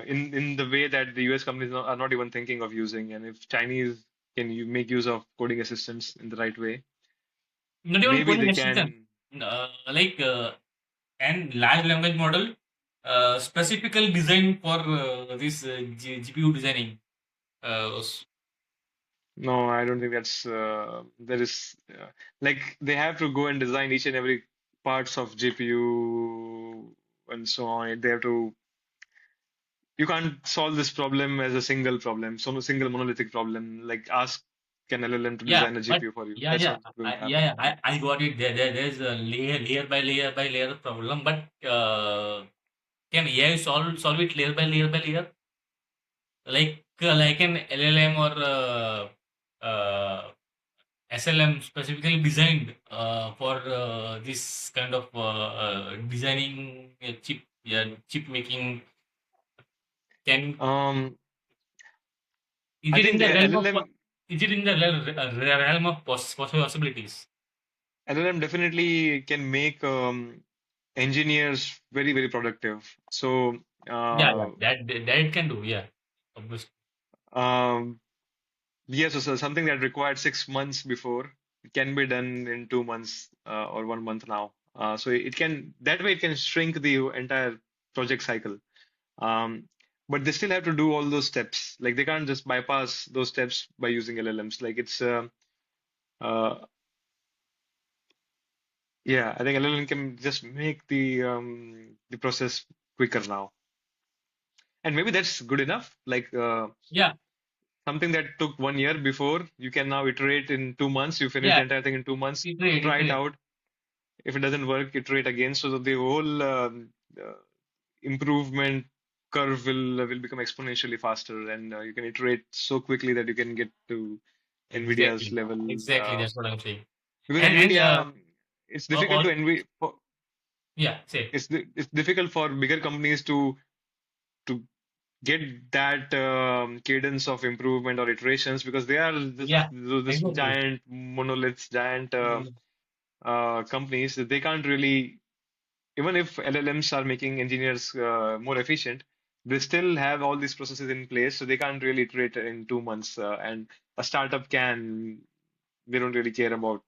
[SPEAKER 2] in the way that the US companies are not even thinking of using. And if Chinese can you make use of coding assistants in the right way,
[SPEAKER 1] Not even
[SPEAKER 2] maybe
[SPEAKER 1] coding
[SPEAKER 2] they
[SPEAKER 1] assistant.
[SPEAKER 2] can.
[SPEAKER 1] Like and large language model specifically designed for this GPU designing. S-
[SPEAKER 2] No, I don't think that's there is like they have to go and design each and every parts of GPU and so on. They have to. You can't solve this problem as a single problem, so a single monolithic problem. Like ask an LLM to
[SPEAKER 1] yeah,
[SPEAKER 2] design a
[SPEAKER 1] but
[SPEAKER 2] GPU for you.
[SPEAKER 1] yeah,
[SPEAKER 2] That's
[SPEAKER 1] yeah,
[SPEAKER 2] not going to happen.
[SPEAKER 1] yeah, I got it. There's a layer by layer problem, but can AI solve it layer by layer? Like an LLM or SLM specifically designed for this kind of designing a chip, yeah, chip making. Can
[SPEAKER 2] Um,
[SPEAKER 1] is
[SPEAKER 2] I
[SPEAKER 1] it in
[SPEAKER 2] think
[SPEAKER 1] the realm of
[SPEAKER 2] LLM
[SPEAKER 1] realm of possibilities?
[SPEAKER 2] LLM definitely can make engineers very, very productive. So,
[SPEAKER 1] Yeah, yeah,
[SPEAKER 2] uh,
[SPEAKER 1] that it can do. Yeah, obviously.
[SPEAKER 2] um, yes, so something that required 6 months before, it can be done in 2 months or 1 month now. So it can, that way it can shrink the entire project cycle. Um, but they still have to do all those steps. Like they can't just bypass those steps by using LLMs. Like uh, yeah, I think LLM can just make the process quicker now. And maybe that's good enough. Like
[SPEAKER 1] Yeah,
[SPEAKER 2] something that took 1 year before, you can now iterate in 2 months. You finish the
[SPEAKER 1] yeah.
[SPEAKER 2] entire thing in 2 months,
[SPEAKER 1] Iterate,
[SPEAKER 2] try it
[SPEAKER 1] iterate.
[SPEAKER 2] out. If it doesn't work, iterate again. So that the whole improvement curve will become exponentially faster, and you can iterate so quickly that you can get to NVIDIA's
[SPEAKER 1] Exactly,
[SPEAKER 2] level.
[SPEAKER 1] exactly. That's what I'm saying.
[SPEAKER 2] Because
[SPEAKER 1] And
[SPEAKER 2] NVIDIA, it's difficult
[SPEAKER 1] all,
[SPEAKER 2] to envy.
[SPEAKER 1] yeah. Say,
[SPEAKER 2] It's difficult for bigger companies to get that cadence of improvement or iterations because they are
[SPEAKER 1] yeah.
[SPEAKER 2] this
[SPEAKER 1] Exactly.
[SPEAKER 2] giant monoliths, giant
[SPEAKER 1] Mm,
[SPEAKER 2] companies. They can't really, even if LLMs are making engineers more efficient, they still have all these processes in place, so they can't really iterate in 2 months. And a startup can, they don't really care about,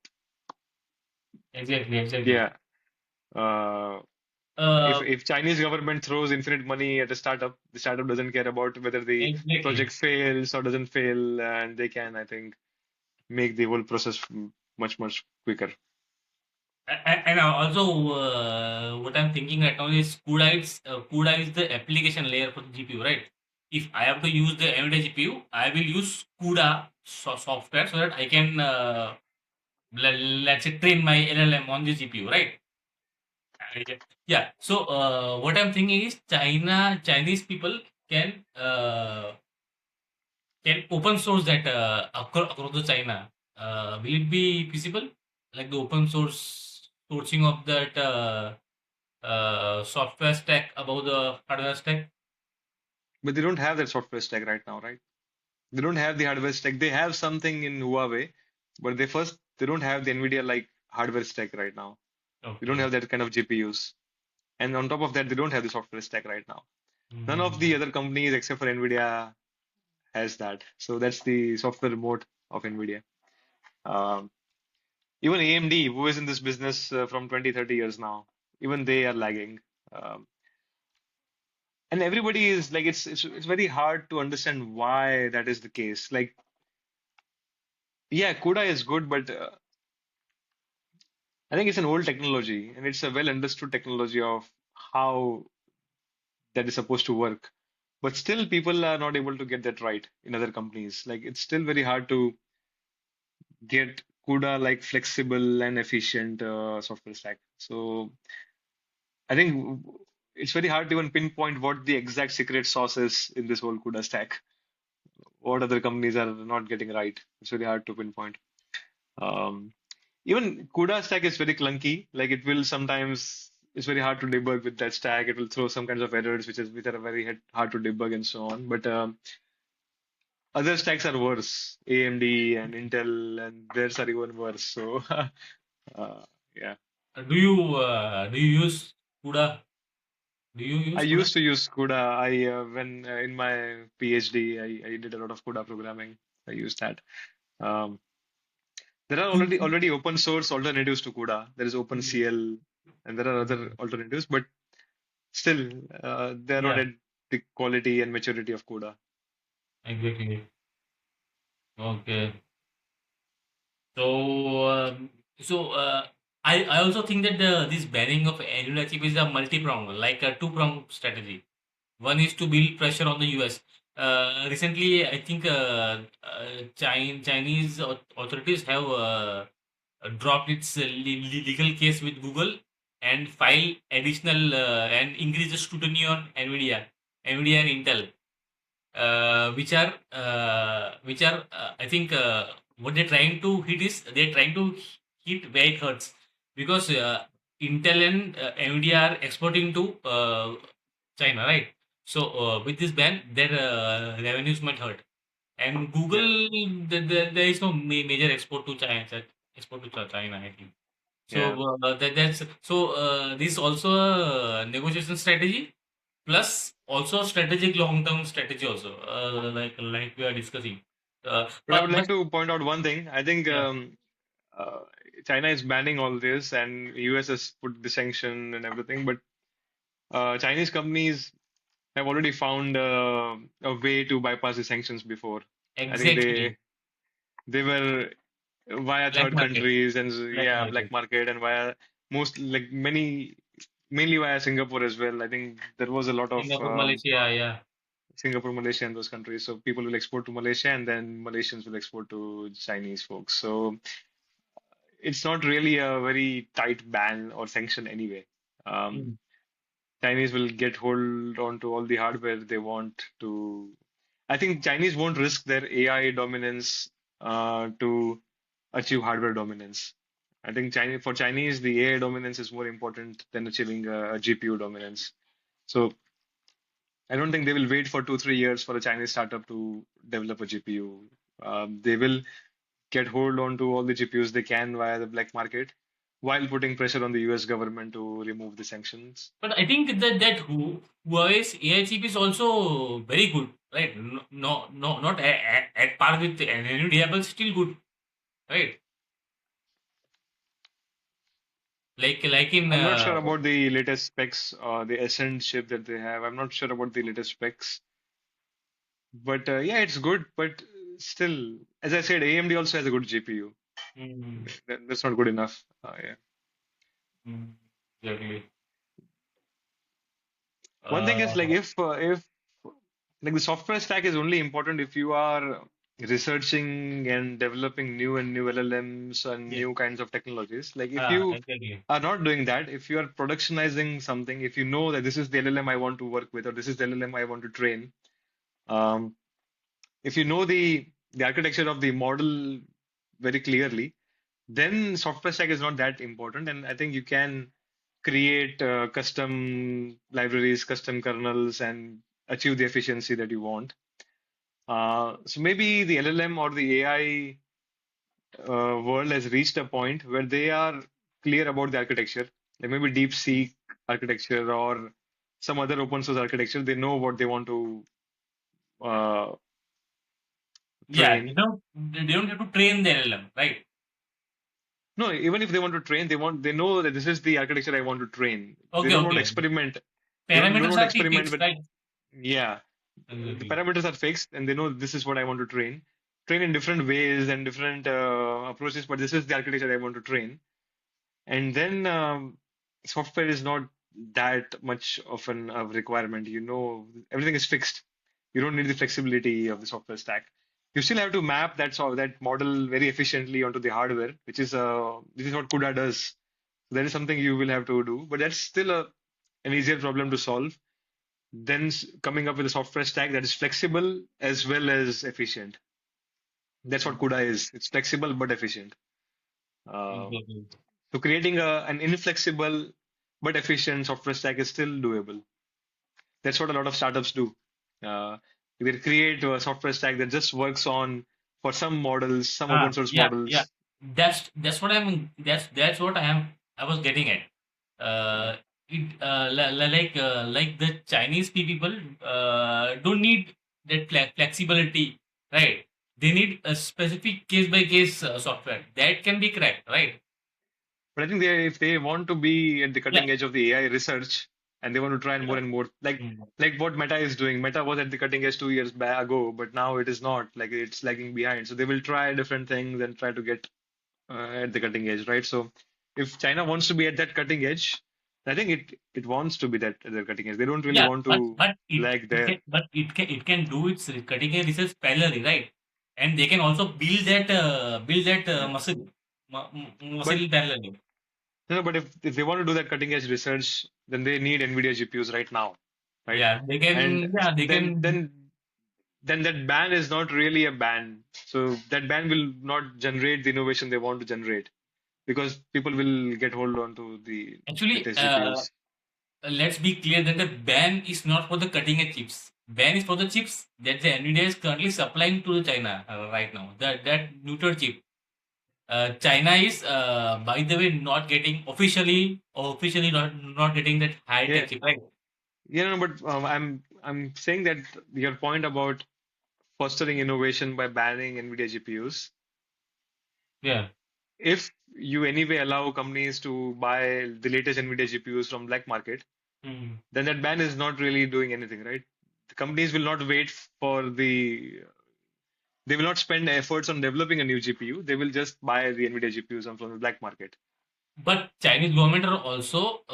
[SPEAKER 1] exactly, exactly.
[SPEAKER 2] yeah. Uh,
[SPEAKER 1] Uh,
[SPEAKER 2] if Chinese government throws infinite money at a startup, the startup doesn't care about whether the
[SPEAKER 1] exactly.
[SPEAKER 2] project fails or doesn't fail, and they can, I think, make the whole process much, much quicker.
[SPEAKER 1] And also, what I'm thinking right now is CUDA is the application layer for the GPU, right? If I have to use the NVIDIA GPU, I will use CUDA software so that I can, let's say, train my LLM on the GPU, right? Yeah. Yeah. So, what I'm thinking is Chinese people can open source that across the China. Will it be feasible? Like the open source sourcing of that software stack above the hardware stack?
[SPEAKER 2] But they don't have that software stack right now, right? They don't have the hardware stack. They have something in Huawei, but they don't have the NVIDIA like hardware stack right now. They don't
[SPEAKER 1] Okay.
[SPEAKER 2] have that kind of GPUs. And on top of that, they don't have the software stack right now. None of
[SPEAKER 1] Mm,
[SPEAKER 2] the other companies except for NVIDIA has that. So that's the software moat of NVIDIA. Um, Even AMD, who is in this business from 20, 30 years now, even they are lagging. Um, and everybody is like, it's very hard to understand why that is the case. Like, yeah, CUDA is good, but I think it's an old technology and it's a well understood technology of how that is supposed to work. But still, people are not able to get that right in other companies. Like, it's still very hard to get CUDA like flexible and efficient software stack. So I think it's very hard to even pinpoint what the exact secret sauce is in this whole CUDA stack. What other companies are not getting right. It's very hard to pinpoint. Um, Even CUDA stack is very clunky. Like it will sometimes, it's very hard to debug with that stack. It will throw some kinds of errors, which are very hard to debug and so on. But other stacks are worse. AMD and Intel and theirs are even worse. So yeah,
[SPEAKER 1] do you use CUDA? Do you
[SPEAKER 2] I
[SPEAKER 1] use CUDA?
[SPEAKER 2] used to use CUDA. I when in my PhD, I did a lot of CUDA programming. I used that. Um, there are already open source alternatives to CUDA. There is OpenCL, and there are other alternatives, but still, they are not
[SPEAKER 1] Yeah,
[SPEAKER 2] at the quality and maturity of CUDA.
[SPEAKER 1] exactly. Okay. So, I also think that this banning of annual chip is a multi-pronged, like a two-pronged strategy. One is to build pressure on the US. Recently, I think Chinese authorities have dropped its legal case with Google and file additional and increase the scrutiny on NVIDIA and Intel, which are I think what they're trying to hit is they're trying to hit where it hurts because Intel and NVIDIA are exporting to China, right? So with this ban, their revenues might hurt. And
[SPEAKER 2] Yeah.
[SPEAKER 1] Google, there is no major export to China. Export to China, I think.
[SPEAKER 2] Yeah.
[SPEAKER 1] So that's so this is also a negotiation strategy plus also a strategic long-term strategy also like we are discussing.
[SPEAKER 2] But I would
[SPEAKER 1] But
[SPEAKER 2] like to point out one thing. I think
[SPEAKER 1] yeah,
[SPEAKER 2] uh, China is banning all this, and US has put the sanction and everything. But Chinese companies have already found a way to bypass the sanctions before. I think
[SPEAKER 1] exactly.
[SPEAKER 2] they were via
[SPEAKER 1] Black
[SPEAKER 2] third
[SPEAKER 1] market,
[SPEAKER 2] countries and
[SPEAKER 1] black
[SPEAKER 2] yeah, black
[SPEAKER 1] market.
[SPEAKER 2] market and via most like many mainly via Singapore as well. I think there was a lot of
[SPEAKER 1] Singapore, Malaysia, yeah.
[SPEAKER 2] Singapore, Malaysia, and those countries. So people will export to Malaysia, and then Malaysians will export to Chinese folks. So it's not really a very tight ban or sanction anyway. Um,
[SPEAKER 1] Mm.
[SPEAKER 2] Chinese will get hold on to all the hardware they want to. I think Chinese won't risk their AI dominance to achieve hardware dominance. I think for Chinese, the AI dominance is more important than achieving a GPU dominance. So I don't think they will wait for 2, 3 years for a Chinese startup to develop a GPU. They will get hold on to all the GPUs they can via the black market while putting pressure on the US government to remove the sanctions.
[SPEAKER 1] But I think that Huawei's AI chip is also very good, right? Not at par with NVIDIA, but still good, right? Like in
[SPEAKER 2] I'm not sure about the latest specs, the Ascend chip that they have. I'm not sure about the latest specs, but yeah, it's good. But still, as I said, AMD also has a good GPU.
[SPEAKER 1] mm,
[SPEAKER 2] That's not good enough. Yeah.
[SPEAKER 1] mm, exactly.
[SPEAKER 2] One thing is like
[SPEAKER 1] Uh,
[SPEAKER 2] if like the software stack is only important if you are researching and developing new and new LLMs and
[SPEAKER 1] yes.
[SPEAKER 2] new kinds of technologies. Like if you
[SPEAKER 1] Exactly.
[SPEAKER 2] are not doing that, if you are productionizing something, if you know that this is the LLM I want to work with or this is the LLM I want to train, um, if you know the architecture of the model very clearly, then software stack is not that important, and I think you can create custom libraries, custom kernels, and achieve the efficiency that you want. So maybe the LLM or the AI world has reached a point where they are clear about the architecture, like maybe DeepSeek architecture or some other open source architecture. They know what they want to uh,
[SPEAKER 1] Yeah,
[SPEAKER 2] train.
[SPEAKER 1] they don't have to train the LLM, right?
[SPEAKER 2] No, even if they want to train, they know that this is the architecture I want to train. They
[SPEAKER 1] Okay,
[SPEAKER 2] don't want to
[SPEAKER 1] okay.
[SPEAKER 2] experiment. Don't
[SPEAKER 1] Parameters
[SPEAKER 2] want to
[SPEAKER 1] are
[SPEAKER 2] experiment
[SPEAKER 1] fixed,
[SPEAKER 2] with,
[SPEAKER 1] right?
[SPEAKER 2] yeah, the
[SPEAKER 1] Exactly.
[SPEAKER 2] parameters are fixed and they know this is what I want to train. Train in different ways and different approaches, but this is the architecture I want to train. And then software is not that much of an requirement. You know, everything is fixed. You don't need the flexibility of the software stack. You still have to map that model very efficiently onto the hardware, which is what CUDA does. That is something you will have to do, but that's still an easier problem to solve than coming up with a software stack that is flexible as well as efficient. That's what CUDA is. It's flexible but efficient. Uh,
[SPEAKER 1] Exactly.
[SPEAKER 2] so creating an inflexible but efficient software stack is still doable. That's what a lot of startups do. They create a software stack that just works on for some models, some open source
[SPEAKER 1] Yeah, yeah.
[SPEAKER 2] models.
[SPEAKER 1] That's what that's what I was getting at.
[SPEAKER 2] Yeah.
[SPEAKER 1] It like the Chinese people don't need that flexibility, right? They need a specific case by case software that can be cracked, right?
[SPEAKER 2] But I think if they want to be at the
[SPEAKER 1] Yeah,
[SPEAKER 2] cutting edge of the AI research and they want to try
[SPEAKER 1] yeah.
[SPEAKER 2] and more,
[SPEAKER 1] Mm.
[SPEAKER 2] like what Meta is doing. Meta was at the cutting edge 2 years ago, but now it is not. Like it's lagging behind. So they will try different things and try to get at the cutting edge, right? So if China wants to be at that cutting edge, I think it wants to be that at the cutting edge. They don't really
[SPEAKER 1] Yeah,
[SPEAKER 2] want to lag there.
[SPEAKER 1] it can do its cutting edge research parallelly, right? And they can also build that
[SPEAKER 2] Yeah. But
[SPEAKER 1] muscle parallelly.
[SPEAKER 2] but if they want to do that cutting edge research, then they need NVIDIA GPUs right now, right?
[SPEAKER 1] Yeah, they
[SPEAKER 2] And
[SPEAKER 1] can. Yeah, they
[SPEAKER 2] then
[SPEAKER 1] can.
[SPEAKER 2] then then that ban is not really a ban. So that ban will not generate the innovation they want to generate because people will get hold on to the
[SPEAKER 1] Actually,
[SPEAKER 2] latest GPUs.
[SPEAKER 1] let's be clear that the ban is not for the cutting edge chips. Ban is for the chips that the NVIDIA is currently supplying to China right now. That neutral chip. China is, by the way, not getting officially not getting that high
[SPEAKER 2] Yeah,
[SPEAKER 1] tech chip, right?
[SPEAKER 2] yeah, no, but I'm saying that your point about fostering innovation by banning NVIDIA GPUs,
[SPEAKER 1] Yeah.
[SPEAKER 2] if you anyway allow companies to buy the latest NVIDIA GPUs from black market,
[SPEAKER 1] Mhm.
[SPEAKER 2] then that ban is not really doing anything, right? The companies will not wait for they will not spend efforts on developing a new GPU. They will just buy the NVIDIA GPUs from the black market.
[SPEAKER 1] But Chinese government are also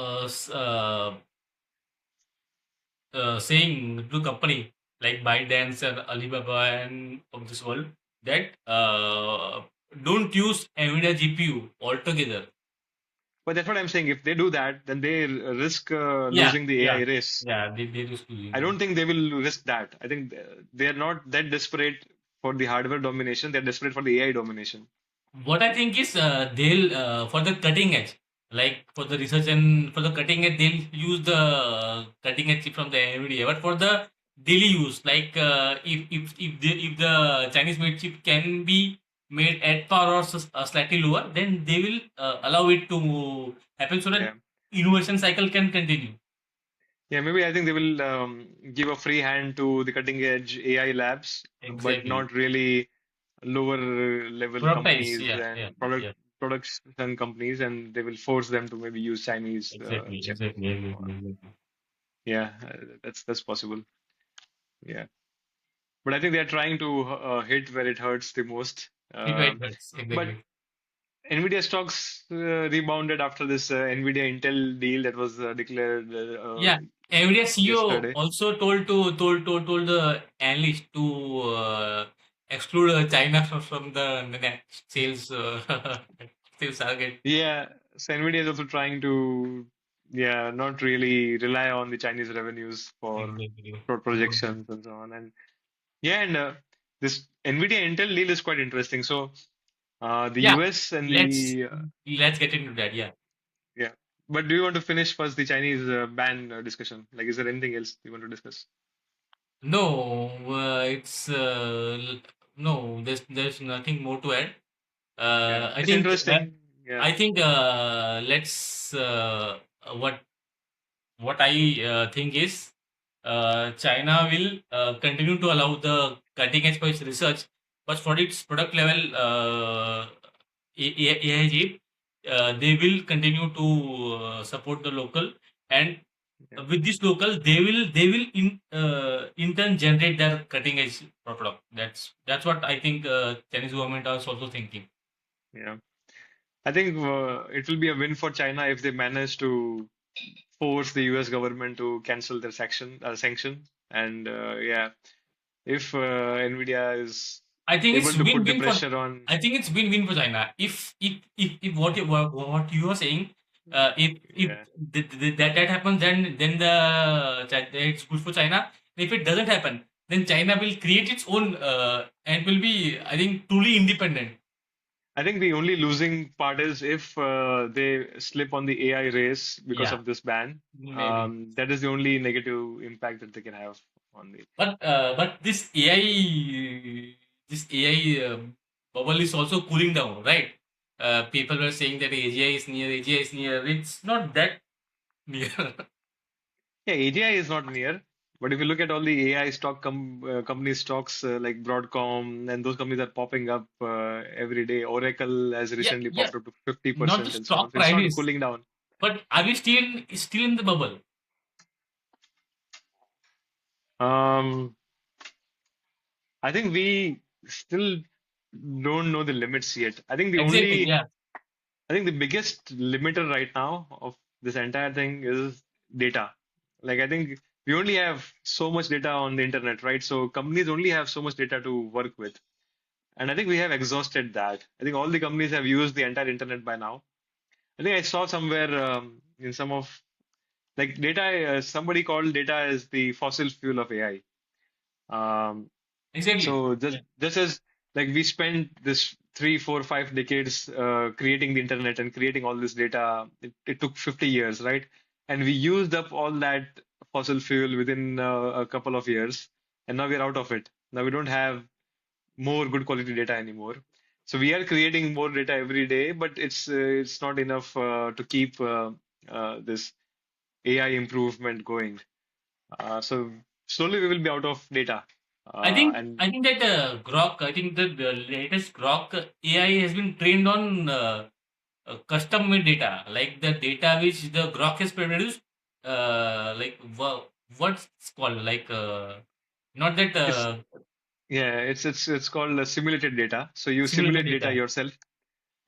[SPEAKER 1] saying to company like ByteDance and Alibaba and of this world that don't use NVIDIA GPU altogether.
[SPEAKER 2] But that's what I'm saying. If they do that, then they risk
[SPEAKER 1] Yeah,
[SPEAKER 2] losing the AI
[SPEAKER 1] yeah,
[SPEAKER 2] race.
[SPEAKER 1] yeah. They used to
[SPEAKER 2] I
[SPEAKER 1] use it.
[SPEAKER 2] don't think they will risk that. I think they are not that desperate for the hardware domination. They're desperate for the AI domination.
[SPEAKER 1] What I think is they'll for the cutting edge, like for the research and for the cutting edge, they'll use the cutting edge chip from the NVIDIA. But for the daily use, like if the Chinese made chip can be made at par or slightly lower, then they will allow it to happen so that
[SPEAKER 2] Yeah.
[SPEAKER 1] innovation cycle can continue.
[SPEAKER 2] Yeah, maybe I think they will give a free hand to the cutting edge AI labs, but
[SPEAKER 1] Exactly.
[SPEAKER 2] not really lower level
[SPEAKER 1] Productize.
[SPEAKER 2] companies
[SPEAKER 1] Yeah, yeah,
[SPEAKER 2] and
[SPEAKER 1] yeah.
[SPEAKER 2] production companies, and they will force them to maybe use Chinese
[SPEAKER 1] Exactly,
[SPEAKER 2] chip.
[SPEAKER 1] exactly, exactly, exactly.
[SPEAKER 2] Yeah, that's possible. Yeah, but I think they are trying to hit where it hurts the most.
[SPEAKER 1] It right, that's
[SPEAKER 2] But
[SPEAKER 1] exactly.
[SPEAKER 2] Nvidia stocks rebounded after this Nvidia Intel deal that was declared
[SPEAKER 1] Yeah, NVIDIA CEO
[SPEAKER 2] yesterday.
[SPEAKER 1] also told the analyst to exclude China from the net sales sales target.
[SPEAKER 2] Yeah, so Nvidia is also trying to, yeah, not really rely on the Chinese revenues for
[SPEAKER 1] Exactly.
[SPEAKER 2] projections and so on. And yeah, and this Nvidia Intel deal is quite interesting. So the
[SPEAKER 1] Yeah,
[SPEAKER 2] US and
[SPEAKER 1] let's
[SPEAKER 2] the
[SPEAKER 1] let's get into that. Yeah.
[SPEAKER 2] yeah. But do you want to finish first the Chinese ban discussion? Like, is there anything else you want to discuss?
[SPEAKER 1] No, it's no. There's nothing more to add.
[SPEAKER 2] Yeah,
[SPEAKER 1] I
[SPEAKER 2] it's
[SPEAKER 1] think
[SPEAKER 2] interesting. Yeah,
[SPEAKER 1] let's what I think is China will continue to allow the cutting edge space research, but for its product level AI chip, they will continue to support the local, and
[SPEAKER 2] yeah,
[SPEAKER 1] with this local, they will in turn generate their cutting edge product. That's what I think Chinese government is also thinking.
[SPEAKER 2] yeah. I think it will be a win for China if they manage to force the US government to cancel their sanction. And yeah, if Nvidia is
[SPEAKER 1] I think it's
[SPEAKER 2] able to put the
[SPEAKER 1] win-win for.
[SPEAKER 2] pressure on,
[SPEAKER 1] I think it's win-win for China. If what you are saying, if
[SPEAKER 2] yeah,
[SPEAKER 1] that happens, then it's good for China. If it doesn't happen, then China will create its own and will be, I think, truly independent.
[SPEAKER 2] I think the only losing part is if they slip on the AI race because
[SPEAKER 1] Yeah,
[SPEAKER 2] of this ban.
[SPEAKER 1] maybe.
[SPEAKER 2] That is the only negative impact that they can have on the.
[SPEAKER 1] But this AI bubble is also cooling down, right? People were saying that AGI is near, AGI is near. It's not that near.
[SPEAKER 2] Yeah, AGI is not near, but if you look at all the AI company stocks like Broadcom and those companies are popping up every day. Oracle has
[SPEAKER 1] Yeah,
[SPEAKER 2] recently
[SPEAKER 1] yeah.
[SPEAKER 2] popped up to
[SPEAKER 1] Not the
[SPEAKER 2] 50% and so on.
[SPEAKER 1] stock
[SPEAKER 2] So it's not
[SPEAKER 1] prices,
[SPEAKER 2] cooling down.
[SPEAKER 1] but are we still in the bubble?
[SPEAKER 2] Um, I think we still don't know the limits yet.
[SPEAKER 1] Exactly. Yeah.
[SPEAKER 2] I think the biggest limiter right now of this entire thing is data. Like I think we only have so much data on the internet, right? So companies only have so much data to work with. And I think we have exhausted that. I think all the companies have used the entire internet by now. I think I saw somewhere in some of like data, somebody called data as the fossil fuel of AI.
[SPEAKER 1] Exactly.
[SPEAKER 2] So
[SPEAKER 1] Yeah.
[SPEAKER 2] just as like we spent this 3, 4, 5 decades creating the internet and creating all this data, it took 50 years, right? And we used up all that fossil fuel within a couple of years, and now we're out of it. Now we don't have more good quality data anymore. So we are creating more data every day, but it's not enough to keep this AI improvement going. So slowly we will be out of data.
[SPEAKER 1] I think
[SPEAKER 2] And
[SPEAKER 1] I think that Grok. I think the latest Grok AI has been trained on custom made data, like the data which the Grok has produced. Like what's called like not that
[SPEAKER 2] it's yeah, it's called simulated data. So you
[SPEAKER 1] simulated
[SPEAKER 2] simulate data
[SPEAKER 1] data.
[SPEAKER 2] yourself.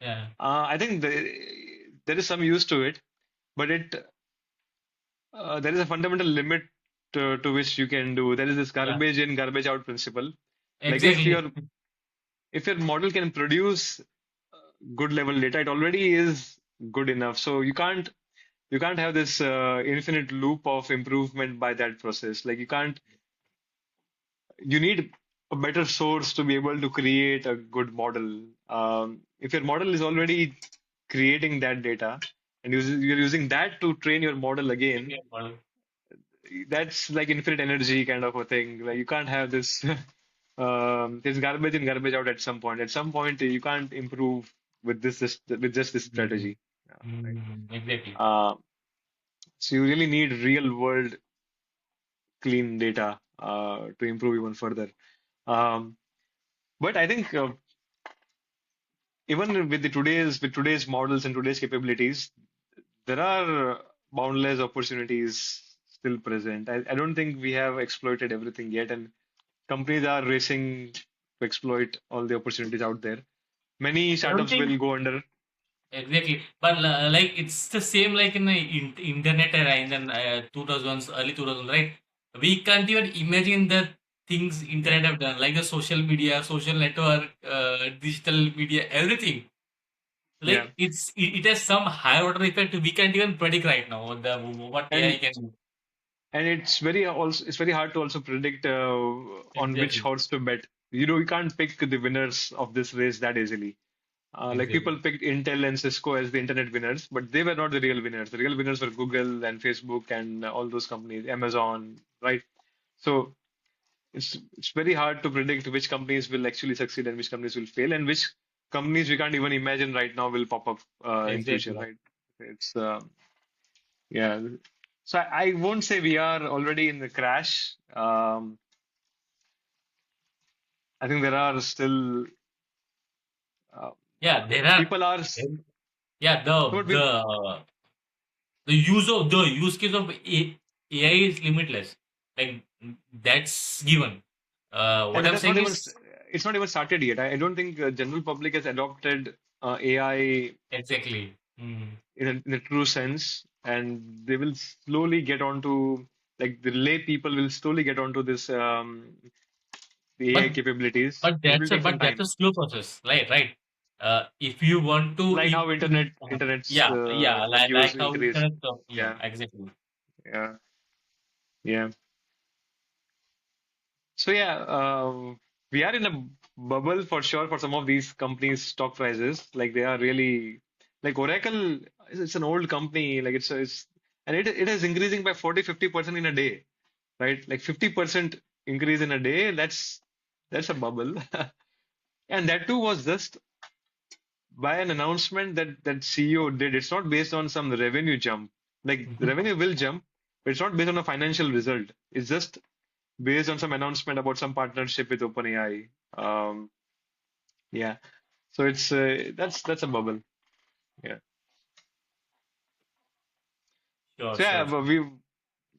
[SPEAKER 1] Yeah.
[SPEAKER 2] I think there is some use to it, but there is a fundamental limit to which you can do. There is this
[SPEAKER 1] Yeah.
[SPEAKER 2] garbage in, garbage out principle. Like
[SPEAKER 1] Exactly.
[SPEAKER 2] if your model can produce good level data, it already is good enough. So you can't have this infinite loop of improvement by that process. Like you need a better source to be able to create a good model. If your model is already creating that data and you're using that to train your model again,
[SPEAKER 1] Yeah, well,
[SPEAKER 2] that's like infinite energy kind of a thing. Like you can't have this there's garbage in, garbage out at some point. At some point, you can't improve with with just this
[SPEAKER 1] mm,
[SPEAKER 2] strategy. Right?
[SPEAKER 1] exactly.
[SPEAKER 2] Uh, so you really need real world clean data to improve even further. Um, but I think even with today's models and today's capabilities, there are boundless opportunities still present. I don't think we have exploited everything yet, and companies are racing to exploit all the opportunities out there. Many
[SPEAKER 1] I don't
[SPEAKER 2] startups
[SPEAKER 1] think
[SPEAKER 2] will go under.
[SPEAKER 1] exactly, but like it's the same like in the internet era in the 2000s, early 2000s, right? We can't even imagine the things
[SPEAKER 2] Yeah,
[SPEAKER 1] internet have done, like the social media, social network, digital media, everything.
[SPEAKER 2] yeah,
[SPEAKER 1] Like it has some higher order effect we can't even predict right now the what AI
[SPEAKER 2] and
[SPEAKER 1] can do.
[SPEAKER 2] it's very hard to also predict on which
[SPEAKER 1] Exactly,
[SPEAKER 2] horse to bet. You can't pick the winners of this race that easily. Like
[SPEAKER 1] exactly,
[SPEAKER 2] people picked Intel and Cisco as the internet winners, but they were not the real winners. The real winners were Google and Facebook and all those companies, Amazon, right? So it's very hard to predict which companies will actually succeed and which companies will fail, and which companies we can't even imagine right now will pop up in future,
[SPEAKER 1] exactly.
[SPEAKER 2] right? It's yeah. So I won't say we are already in the crash. I think there are still uh,
[SPEAKER 1] Yeah, there are.
[SPEAKER 2] people are,
[SPEAKER 1] Yeah,
[SPEAKER 2] but we,
[SPEAKER 1] the use case of AI is limitless. Like that's given. What
[SPEAKER 2] and
[SPEAKER 1] I'm saying is
[SPEAKER 2] it's not even started yet. I don't think general public has adopted AI
[SPEAKER 1] exactly. Mm.
[SPEAKER 2] in a true sense, and they will slowly get onto like the lay people will slowly get onto this the AI
[SPEAKER 1] But
[SPEAKER 2] capabilities. It will take some
[SPEAKER 1] but that's a
[SPEAKER 2] time,
[SPEAKER 1] slow process, right? Right. If you want to,
[SPEAKER 2] like how internet's
[SPEAKER 1] yeah,
[SPEAKER 2] use
[SPEAKER 1] like how
[SPEAKER 2] increase.
[SPEAKER 1] internet, yeah,
[SPEAKER 2] Yeah,
[SPEAKER 1] exactly.
[SPEAKER 2] yeah, yeah. So yeah, we are in a bubble for sure for some of these companies' stock prices. Like they are really like Oracle. It's an old company. Like it's and it is increasing by 40-50% in a day, right? Like 50% increase in a day. That's a bubble, and that too was just by an announcement that CEO did. It's not based on some revenue jump. Like the revenue will jump, but it's not based on a financial result. It's just based on some announcement about some partnership with OpenAI. Um, yeah. So it's that's a bubble. Yeah.
[SPEAKER 1] Sure,
[SPEAKER 2] So yeah,
[SPEAKER 1] sure.
[SPEAKER 2] but we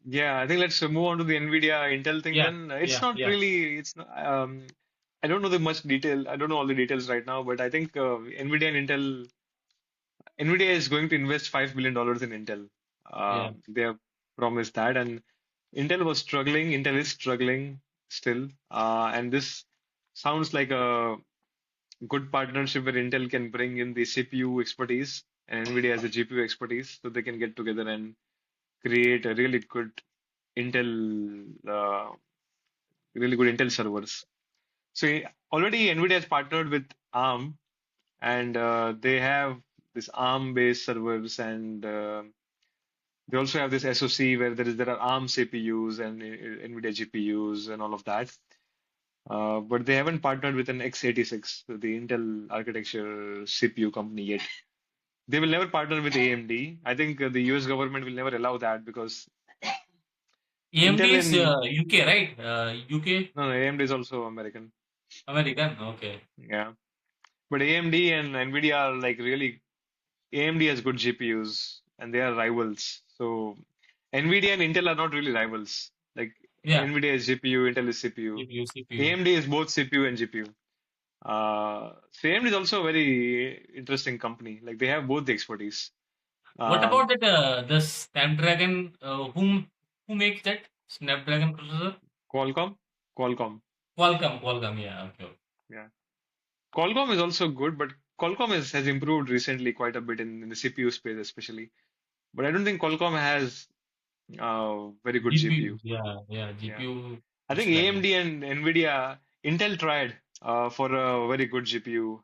[SPEAKER 2] yeah, I think let's move on to the NVIDIA Intel thing
[SPEAKER 1] Yeah,
[SPEAKER 2] then. It's
[SPEAKER 1] yeah,
[SPEAKER 2] not
[SPEAKER 1] yeah,
[SPEAKER 2] really it's not, I don't know the much detail. I don't know all the details right now, but I think NVIDIA and NVIDIA is going to invest $5 billion in Intel.
[SPEAKER 1] yeah.
[SPEAKER 2] They have promised that, and Intel was struggling. Intel is struggling still, and this sounds like a good partnership where Intel can bring in the CPU expertise and NVIDIA has the GPU expertise, so they can get together and create a Intel, really good Intel servers. So already NVIDIA has partnered with ARM, and they have this ARM-based servers, and they also have this SoC where there are ARM CPUs and NVIDIA GPUs and all of that. But they haven't partnered with an x86, the Intel architecture CPU company yet. They will never partner with AMD. I think the US government will never allow that because
[SPEAKER 1] AMD
[SPEAKER 2] Intel
[SPEAKER 1] is
[SPEAKER 2] and
[SPEAKER 1] UK, right? UK,
[SPEAKER 2] no, no, AMD is also American.
[SPEAKER 1] American. Okay.
[SPEAKER 2] Yeah. But AMD and NVIDIA are like really, AMD has good GPUs and they are rivals. So NVIDIA and Intel are not really rivals. Like
[SPEAKER 1] Yeah.
[SPEAKER 2] NVIDIA is GPU, Intel is CPU.
[SPEAKER 1] CPU, CPU.
[SPEAKER 2] AMD is both CPU and GPU. So AMD is also a very interesting company. Like they have both the expertise.
[SPEAKER 1] What about
[SPEAKER 2] Um,
[SPEAKER 1] that? The Snapdragon. Who makes that Snapdragon processor?
[SPEAKER 2] Qualcomm, Qualcomm.
[SPEAKER 1] Qualcomm. Qualcomm. Yeah. Okay.
[SPEAKER 2] Yeah. Qualcomm is also good, but Qualcomm has improved recently quite a bit in the CPU space, especially. But I don't think Qualcomm has very good GPU.
[SPEAKER 1] GPU. Yeah. Yeah.
[SPEAKER 2] Yeah.
[SPEAKER 1] GPU.
[SPEAKER 2] I
[SPEAKER 1] It's
[SPEAKER 2] think
[SPEAKER 1] lagging.
[SPEAKER 2] AMD and NVIDIA, Intel tried for a very good GPU,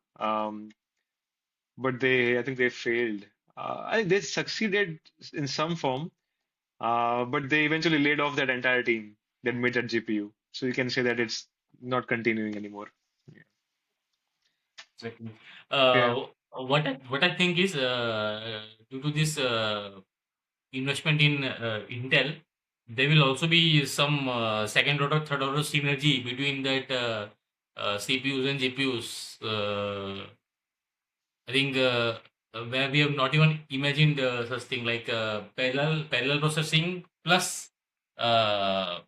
[SPEAKER 2] but I think they failed. I think they succeeded in some form, but they eventually laid off that entire team that made that GPU. So you can say that it's not continuing anymore. Yeah.
[SPEAKER 1] Exactly.
[SPEAKER 2] Yeah.
[SPEAKER 1] What I think is due to this investment in Intel, there will also be some second order, third order synergy between that CPUs and GPUs. I think where we have not even imagined such thing like parallel processing plus uh,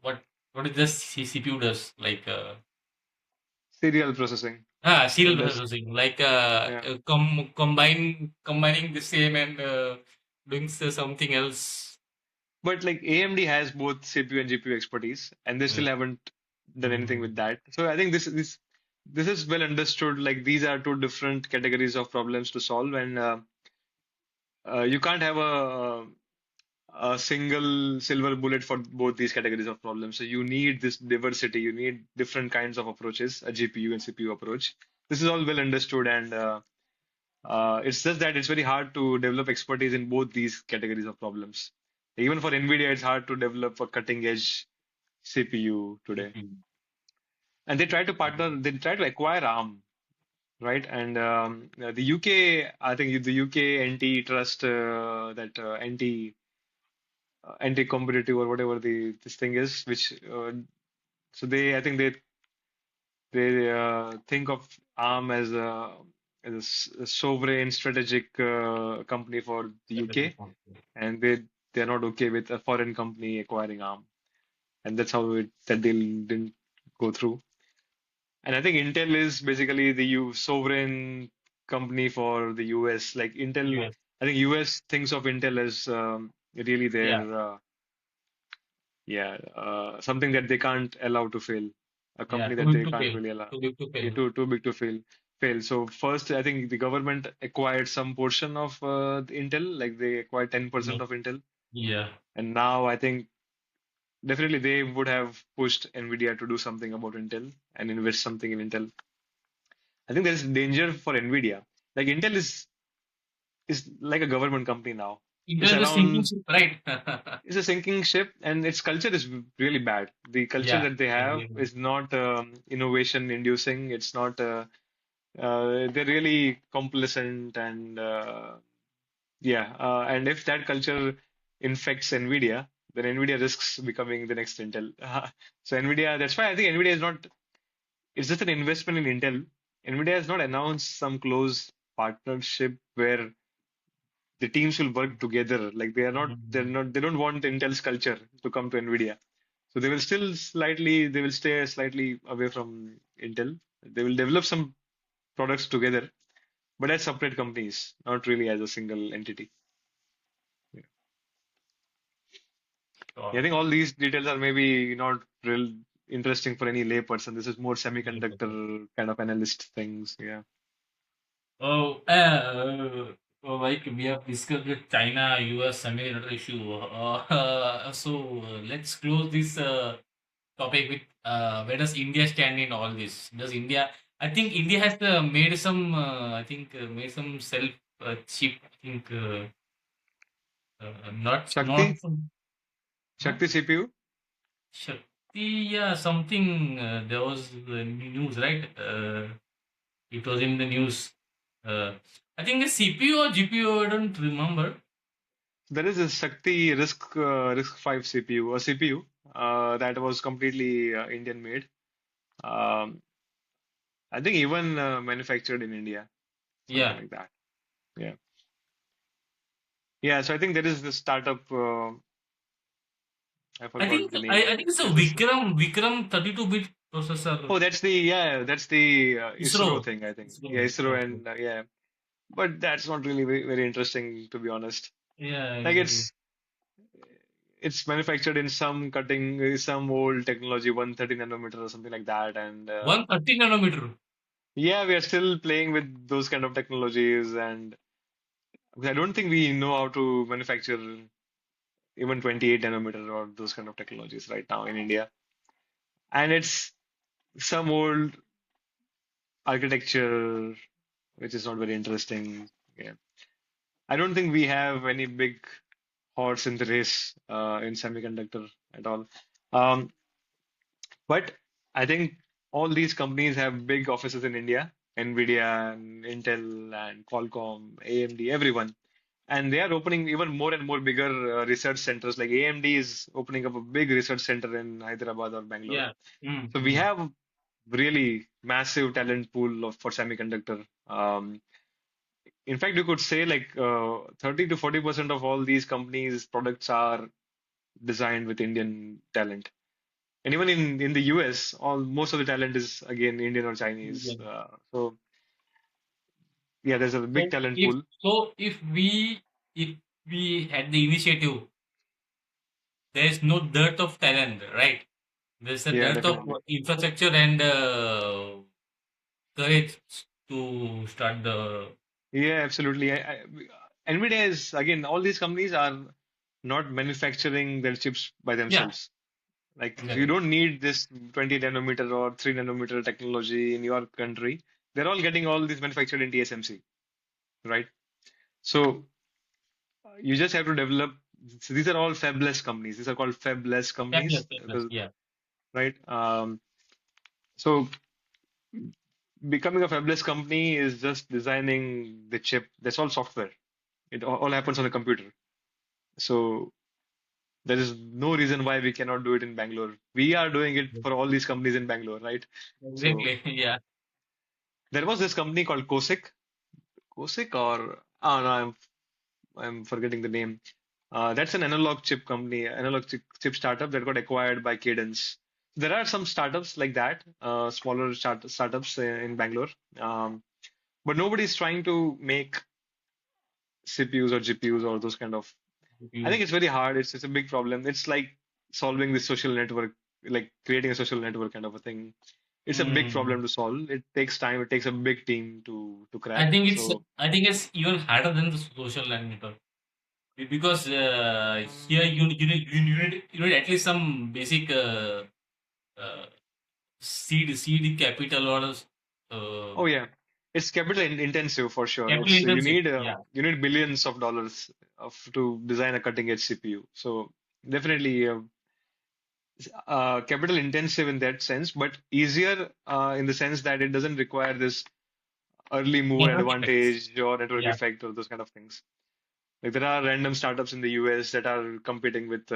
[SPEAKER 1] what is this CPU does like.
[SPEAKER 2] Serial processing.
[SPEAKER 1] Serial
[SPEAKER 2] It does.
[SPEAKER 1] processing, like
[SPEAKER 2] Yeah.
[SPEAKER 1] combining the same and doing something else.
[SPEAKER 2] But like AMD has both CPU and GPU expertise, and they still
[SPEAKER 1] Yeah.
[SPEAKER 2] haven't done anything with
[SPEAKER 1] Mm.
[SPEAKER 2] that. So I think this is well understood. Like these are two different categories of problems to solve, and you can't have a single silver bullet for both these categories of problems. So you need this diversity. You need different kinds of approaches, a GPU and CPU approach. This is all well understood, and it's just that it's very hard to develop expertise in both these categories of problems. Even for NVIDIA, it's hard to develop a cutting edge CPU today.
[SPEAKER 1] CPU.
[SPEAKER 2] And they try to acquire ARM, right? And the UK, I think the UK antitrust, that anti-competitive or whatever this thing is, which so I think they think of ARM as a sovereign strategic company for the UK, and they're not okay with a foreign company acquiring ARM, and that's how that deal didn't go through. And I think Intel is basically the sovereign company for the US. Like Intel,
[SPEAKER 1] Yes.
[SPEAKER 2] I think US thinks of Intel as really
[SPEAKER 1] Yeah.
[SPEAKER 2] their something that they can't allow to fail, a
[SPEAKER 1] Yeah.
[SPEAKER 2] company
[SPEAKER 1] Too
[SPEAKER 2] that
[SPEAKER 1] big
[SPEAKER 2] they
[SPEAKER 1] to
[SPEAKER 2] can't
[SPEAKER 1] fail.
[SPEAKER 2] really allow,
[SPEAKER 1] Too big to
[SPEAKER 2] yeah,
[SPEAKER 1] fail.
[SPEAKER 2] too big to fail. So first, I think the government acquired some portion of the Intel, like they acquired 10%
[SPEAKER 1] Yeah.
[SPEAKER 2] of Intel,
[SPEAKER 1] Yeah.
[SPEAKER 2] and now I think definitely they would have pushed NVIDIA to do something about Intel and invest something in Intel. I think there's danger for NVIDIA. Like Intel is like a government company now. It's
[SPEAKER 1] Intel is thinking,
[SPEAKER 2] around,
[SPEAKER 1] right?
[SPEAKER 2] it's a sinking ship, and its culture is really bad. The culture
[SPEAKER 1] Yeah.
[SPEAKER 2] that they have
[SPEAKER 1] Really.
[SPEAKER 2] is not innovation inducing. It's not. They're really complacent, and and if that culture infects NVIDIA, then NVIDIA risks becoming the next Intel. So NVIDIA, that's why I think NVIDIA is not. It's just an investment in Intel. NVIDIA has not announced some close partnership where the teams will work together. Like
[SPEAKER 1] Mhm.
[SPEAKER 2] they don't want Intel's culture to come to NVIDIA. So they will stay slightly away from Intel. They will develop some products together, but as separate companies, not really as a single entity. Yeah. Yeah, I
[SPEAKER 1] Sure.
[SPEAKER 2] think all these details are maybe not real interesting for any layperson. This is more semiconductor kind of analyst things. Yeah.
[SPEAKER 1] Oh, like we have discussed with China, US, semiconductor issue. So let's close this. topic with where does India stand in all this? Does India? I think India has made some. I think made some self chip. I think not
[SPEAKER 2] Shakti,
[SPEAKER 1] some. Huh?
[SPEAKER 2] Shakti CPU.
[SPEAKER 1] Shakti, yeah, something. There was the news, right? It was in the news. Uh, I think the CPU or GPU. I don't remember.
[SPEAKER 2] There is a Shakti RISC 5 CPU, a CPU that was completely Indian made. Um, I think even manufactured in India, something
[SPEAKER 1] Yeah,
[SPEAKER 2] like that. Yeah. Yeah. So I think there is this startup. I
[SPEAKER 1] I
[SPEAKER 2] forgot
[SPEAKER 1] think
[SPEAKER 2] the name.
[SPEAKER 1] I think it's a
[SPEAKER 2] There's this.
[SPEAKER 1] Vikram 32-bit processor.
[SPEAKER 2] Oh, that's the ISRO
[SPEAKER 1] ISRO.
[SPEAKER 2] thing, I think.
[SPEAKER 1] ISRO.
[SPEAKER 2] Yeah, ISRO
[SPEAKER 1] Yeah.
[SPEAKER 2] and yeah. But that's not really very interesting, to be honest.
[SPEAKER 1] Yeah,
[SPEAKER 2] Like
[SPEAKER 1] exactly.
[SPEAKER 2] it's manufactured in some old technology, 130 nanometer or something like that. And
[SPEAKER 1] 130 nanometer.
[SPEAKER 2] yeah, we are still playing with those kind of technologies. And I don't think we know how to manufacture even 28 nanometer or those kind of technologies right now in India. And it's some old architecture, which is not very interesting. Yeah. I don't think we have any big horse in the race in semiconductor at all. Um, but I think all these companies have big offices in India, NVIDIA and Intel and Qualcomm, AMD, everyone. And they are opening even more and more bigger research centers. Like AMD is opening up a big research center in Hyderabad or Bangalore.
[SPEAKER 1] Yeah. Mm,
[SPEAKER 2] So we
[SPEAKER 1] mm.
[SPEAKER 2] have really massive talent pool for semiconductor. In fact, you could say like 30 to 40% of all these companies' products are designed with Indian talent. And even in the US, most of the talent is again Indian or Chinese.
[SPEAKER 1] Yeah.
[SPEAKER 2] So yeah, there's a big
[SPEAKER 1] So
[SPEAKER 2] talent
[SPEAKER 1] if
[SPEAKER 2] pool.
[SPEAKER 1] if we had the initiative, there is no dearth of talent, right? There's a
[SPEAKER 2] Yeah,
[SPEAKER 1] dearth of
[SPEAKER 2] definitely.
[SPEAKER 1] infrastructure and courage to start the.
[SPEAKER 2] Yeah, absolutely. NVIDIA is again, all these companies are not manufacturing their chips by
[SPEAKER 1] Yeah,
[SPEAKER 2] themselves. Like you
[SPEAKER 1] exactly.
[SPEAKER 2] don't need this 20 nanometer or 3 nanometer technology in your country. They're all getting all this manufactured in TSMC, right? So you just have to develop. So these are all fabless companies. These are called fabless
[SPEAKER 1] Fabulous,
[SPEAKER 2] companies
[SPEAKER 1] fabulous.
[SPEAKER 2] because,
[SPEAKER 1] Yeah.
[SPEAKER 2] right? So becoming a fabless company is just designing the chip. That's all software. It all happens on the computer. So there is no reason why we cannot do it in Bangalore. We are doing it for all these companies in Bangalore, right? So
[SPEAKER 1] Exactly. Yeah.
[SPEAKER 2] there was this company called Kosik. Kosik or oh no, I'm forgetting the name. That's an analog chip company, analog chip startup that got acquired by Cadence. There are some startups like that, smaller startups in Bangalore. Um, but nobody's trying to make CPUs or GPUs or those kind of. I think
[SPEAKER 1] Use.
[SPEAKER 2] it's very hard. It's a big problem. It's like solving the social network, like creating a social network kind of a thing. It's a big
[SPEAKER 1] Mm.
[SPEAKER 2] problem to solve. It takes time. It takes a big team to
[SPEAKER 1] I
[SPEAKER 2] crack.
[SPEAKER 1] think it's
[SPEAKER 2] So,
[SPEAKER 1] I think it's even harder than the social network. Because here you need at least some basic uh, seed capital or uh,
[SPEAKER 2] oh yeah, it's capital intensive for sure.
[SPEAKER 1] capital
[SPEAKER 2] It's
[SPEAKER 1] intensive. Yeah.
[SPEAKER 2] you need billions of dollars of to design a cutting edge CPU. So definitely capital intensive in that sense, but easier in the sense that it doesn't require this early mover
[SPEAKER 1] Network effects.
[SPEAKER 2] advantage or network
[SPEAKER 1] Yeah.
[SPEAKER 2] effect or those kind of things. Like there are random startups in the US that are competing with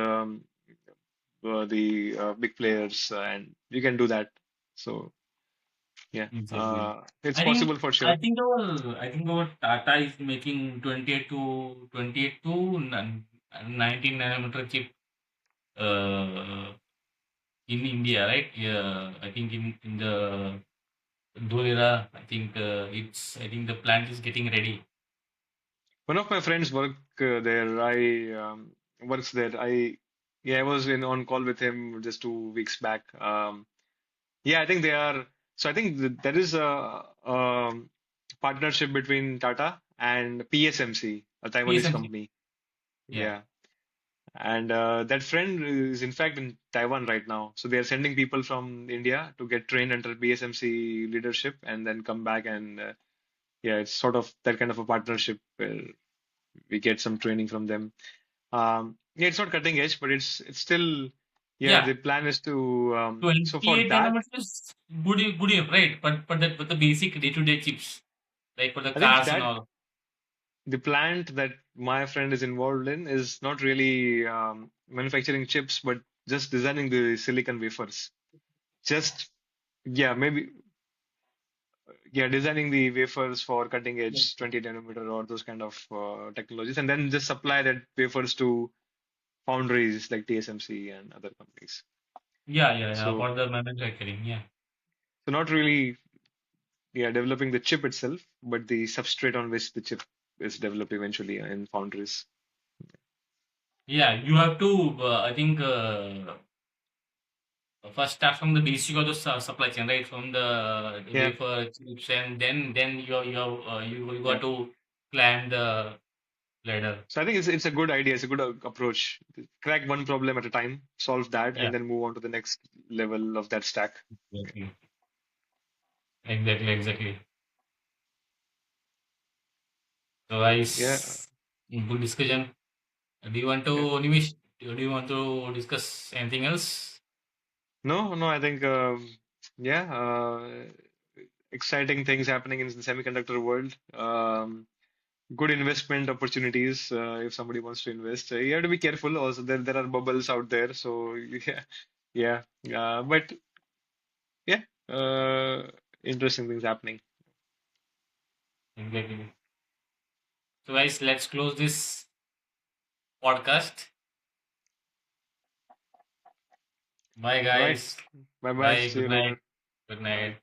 [SPEAKER 2] the big players, and you can do that. So yeah,
[SPEAKER 1] Exactly.
[SPEAKER 2] it's
[SPEAKER 1] I think
[SPEAKER 2] possible for
[SPEAKER 1] I
[SPEAKER 2] sure.
[SPEAKER 1] think our Tata is making 19 nanometer chip uh, in India, right? Yeah, I think in the Dholera, I think the plant is getting ready.
[SPEAKER 2] One of my friends there. I works there. I was in on call with him just 2 weeks back. Yeah, I think they are. So I think there is a partnership between Tata and PSMC, a Taiwanese
[SPEAKER 1] TSMC.
[SPEAKER 2] company.
[SPEAKER 1] Yeah.
[SPEAKER 2] Yeah. And that friend is in fact in Taiwan right now. So they are sending people from India to get trained under BSMC leadership and then come back and yeah, it's sort of that kind of a partnership where we get some training from them. Yeah, it's not cutting edge, but it's still yeah.
[SPEAKER 1] Yeah,
[SPEAKER 2] The plan is to so for
[SPEAKER 1] 28
[SPEAKER 2] that,
[SPEAKER 1] nanometers, good, right? But the basic day-to-day chips, like for the
[SPEAKER 2] I think
[SPEAKER 1] cars and
[SPEAKER 2] that
[SPEAKER 1] all.
[SPEAKER 2] the plant that my friend is involved in is not really manufacturing chips, but just designing the silicon wafers. Just yeah, maybe yeah, designing the wafers for cutting edge 20 nanometer or those kind of technologies, and then just supply that wafers to foundries like TSMC and other companies.
[SPEAKER 1] Yeah.
[SPEAKER 2] So
[SPEAKER 1] For the manufacturing, yeah.
[SPEAKER 2] so not really yeah developing the chip itself, but the substrate on which the chip is developed eventually in foundries.
[SPEAKER 1] Yeah, you have to, I think, first start from the basic of the supply chain, right? From the
[SPEAKER 2] Yeah,
[SPEAKER 1] wafer chips, and then you
[SPEAKER 2] yeah.
[SPEAKER 1] got to climb the ladder.
[SPEAKER 2] So I think it's a good idea. It's a good approach. Crack one problem at a time, solve that,
[SPEAKER 1] Yeah,
[SPEAKER 2] and then move on to the next level of that stack.
[SPEAKER 1] exactly, exactly. So,
[SPEAKER 2] Yeah.
[SPEAKER 1] guys, good discussion. Do you want to,
[SPEAKER 2] Yeah.
[SPEAKER 1] Nimish? Do you want to discuss anything else?
[SPEAKER 2] No, no, I think yeah, exciting things happening in the semiconductor world. Good investment opportunities if somebody wants to invest. You have to be careful. Also, there are bubbles out there. So yeah, yeah, but yeah, interesting things happening.
[SPEAKER 1] Exactly. So, guys, let's close this podcast. Bye,
[SPEAKER 2] All right.
[SPEAKER 1] guys.
[SPEAKER 2] Bye bye.
[SPEAKER 1] Bye.
[SPEAKER 2] See
[SPEAKER 1] Good
[SPEAKER 2] you
[SPEAKER 1] night.
[SPEAKER 2] later.
[SPEAKER 1] Good
[SPEAKER 2] Bye.
[SPEAKER 1] night.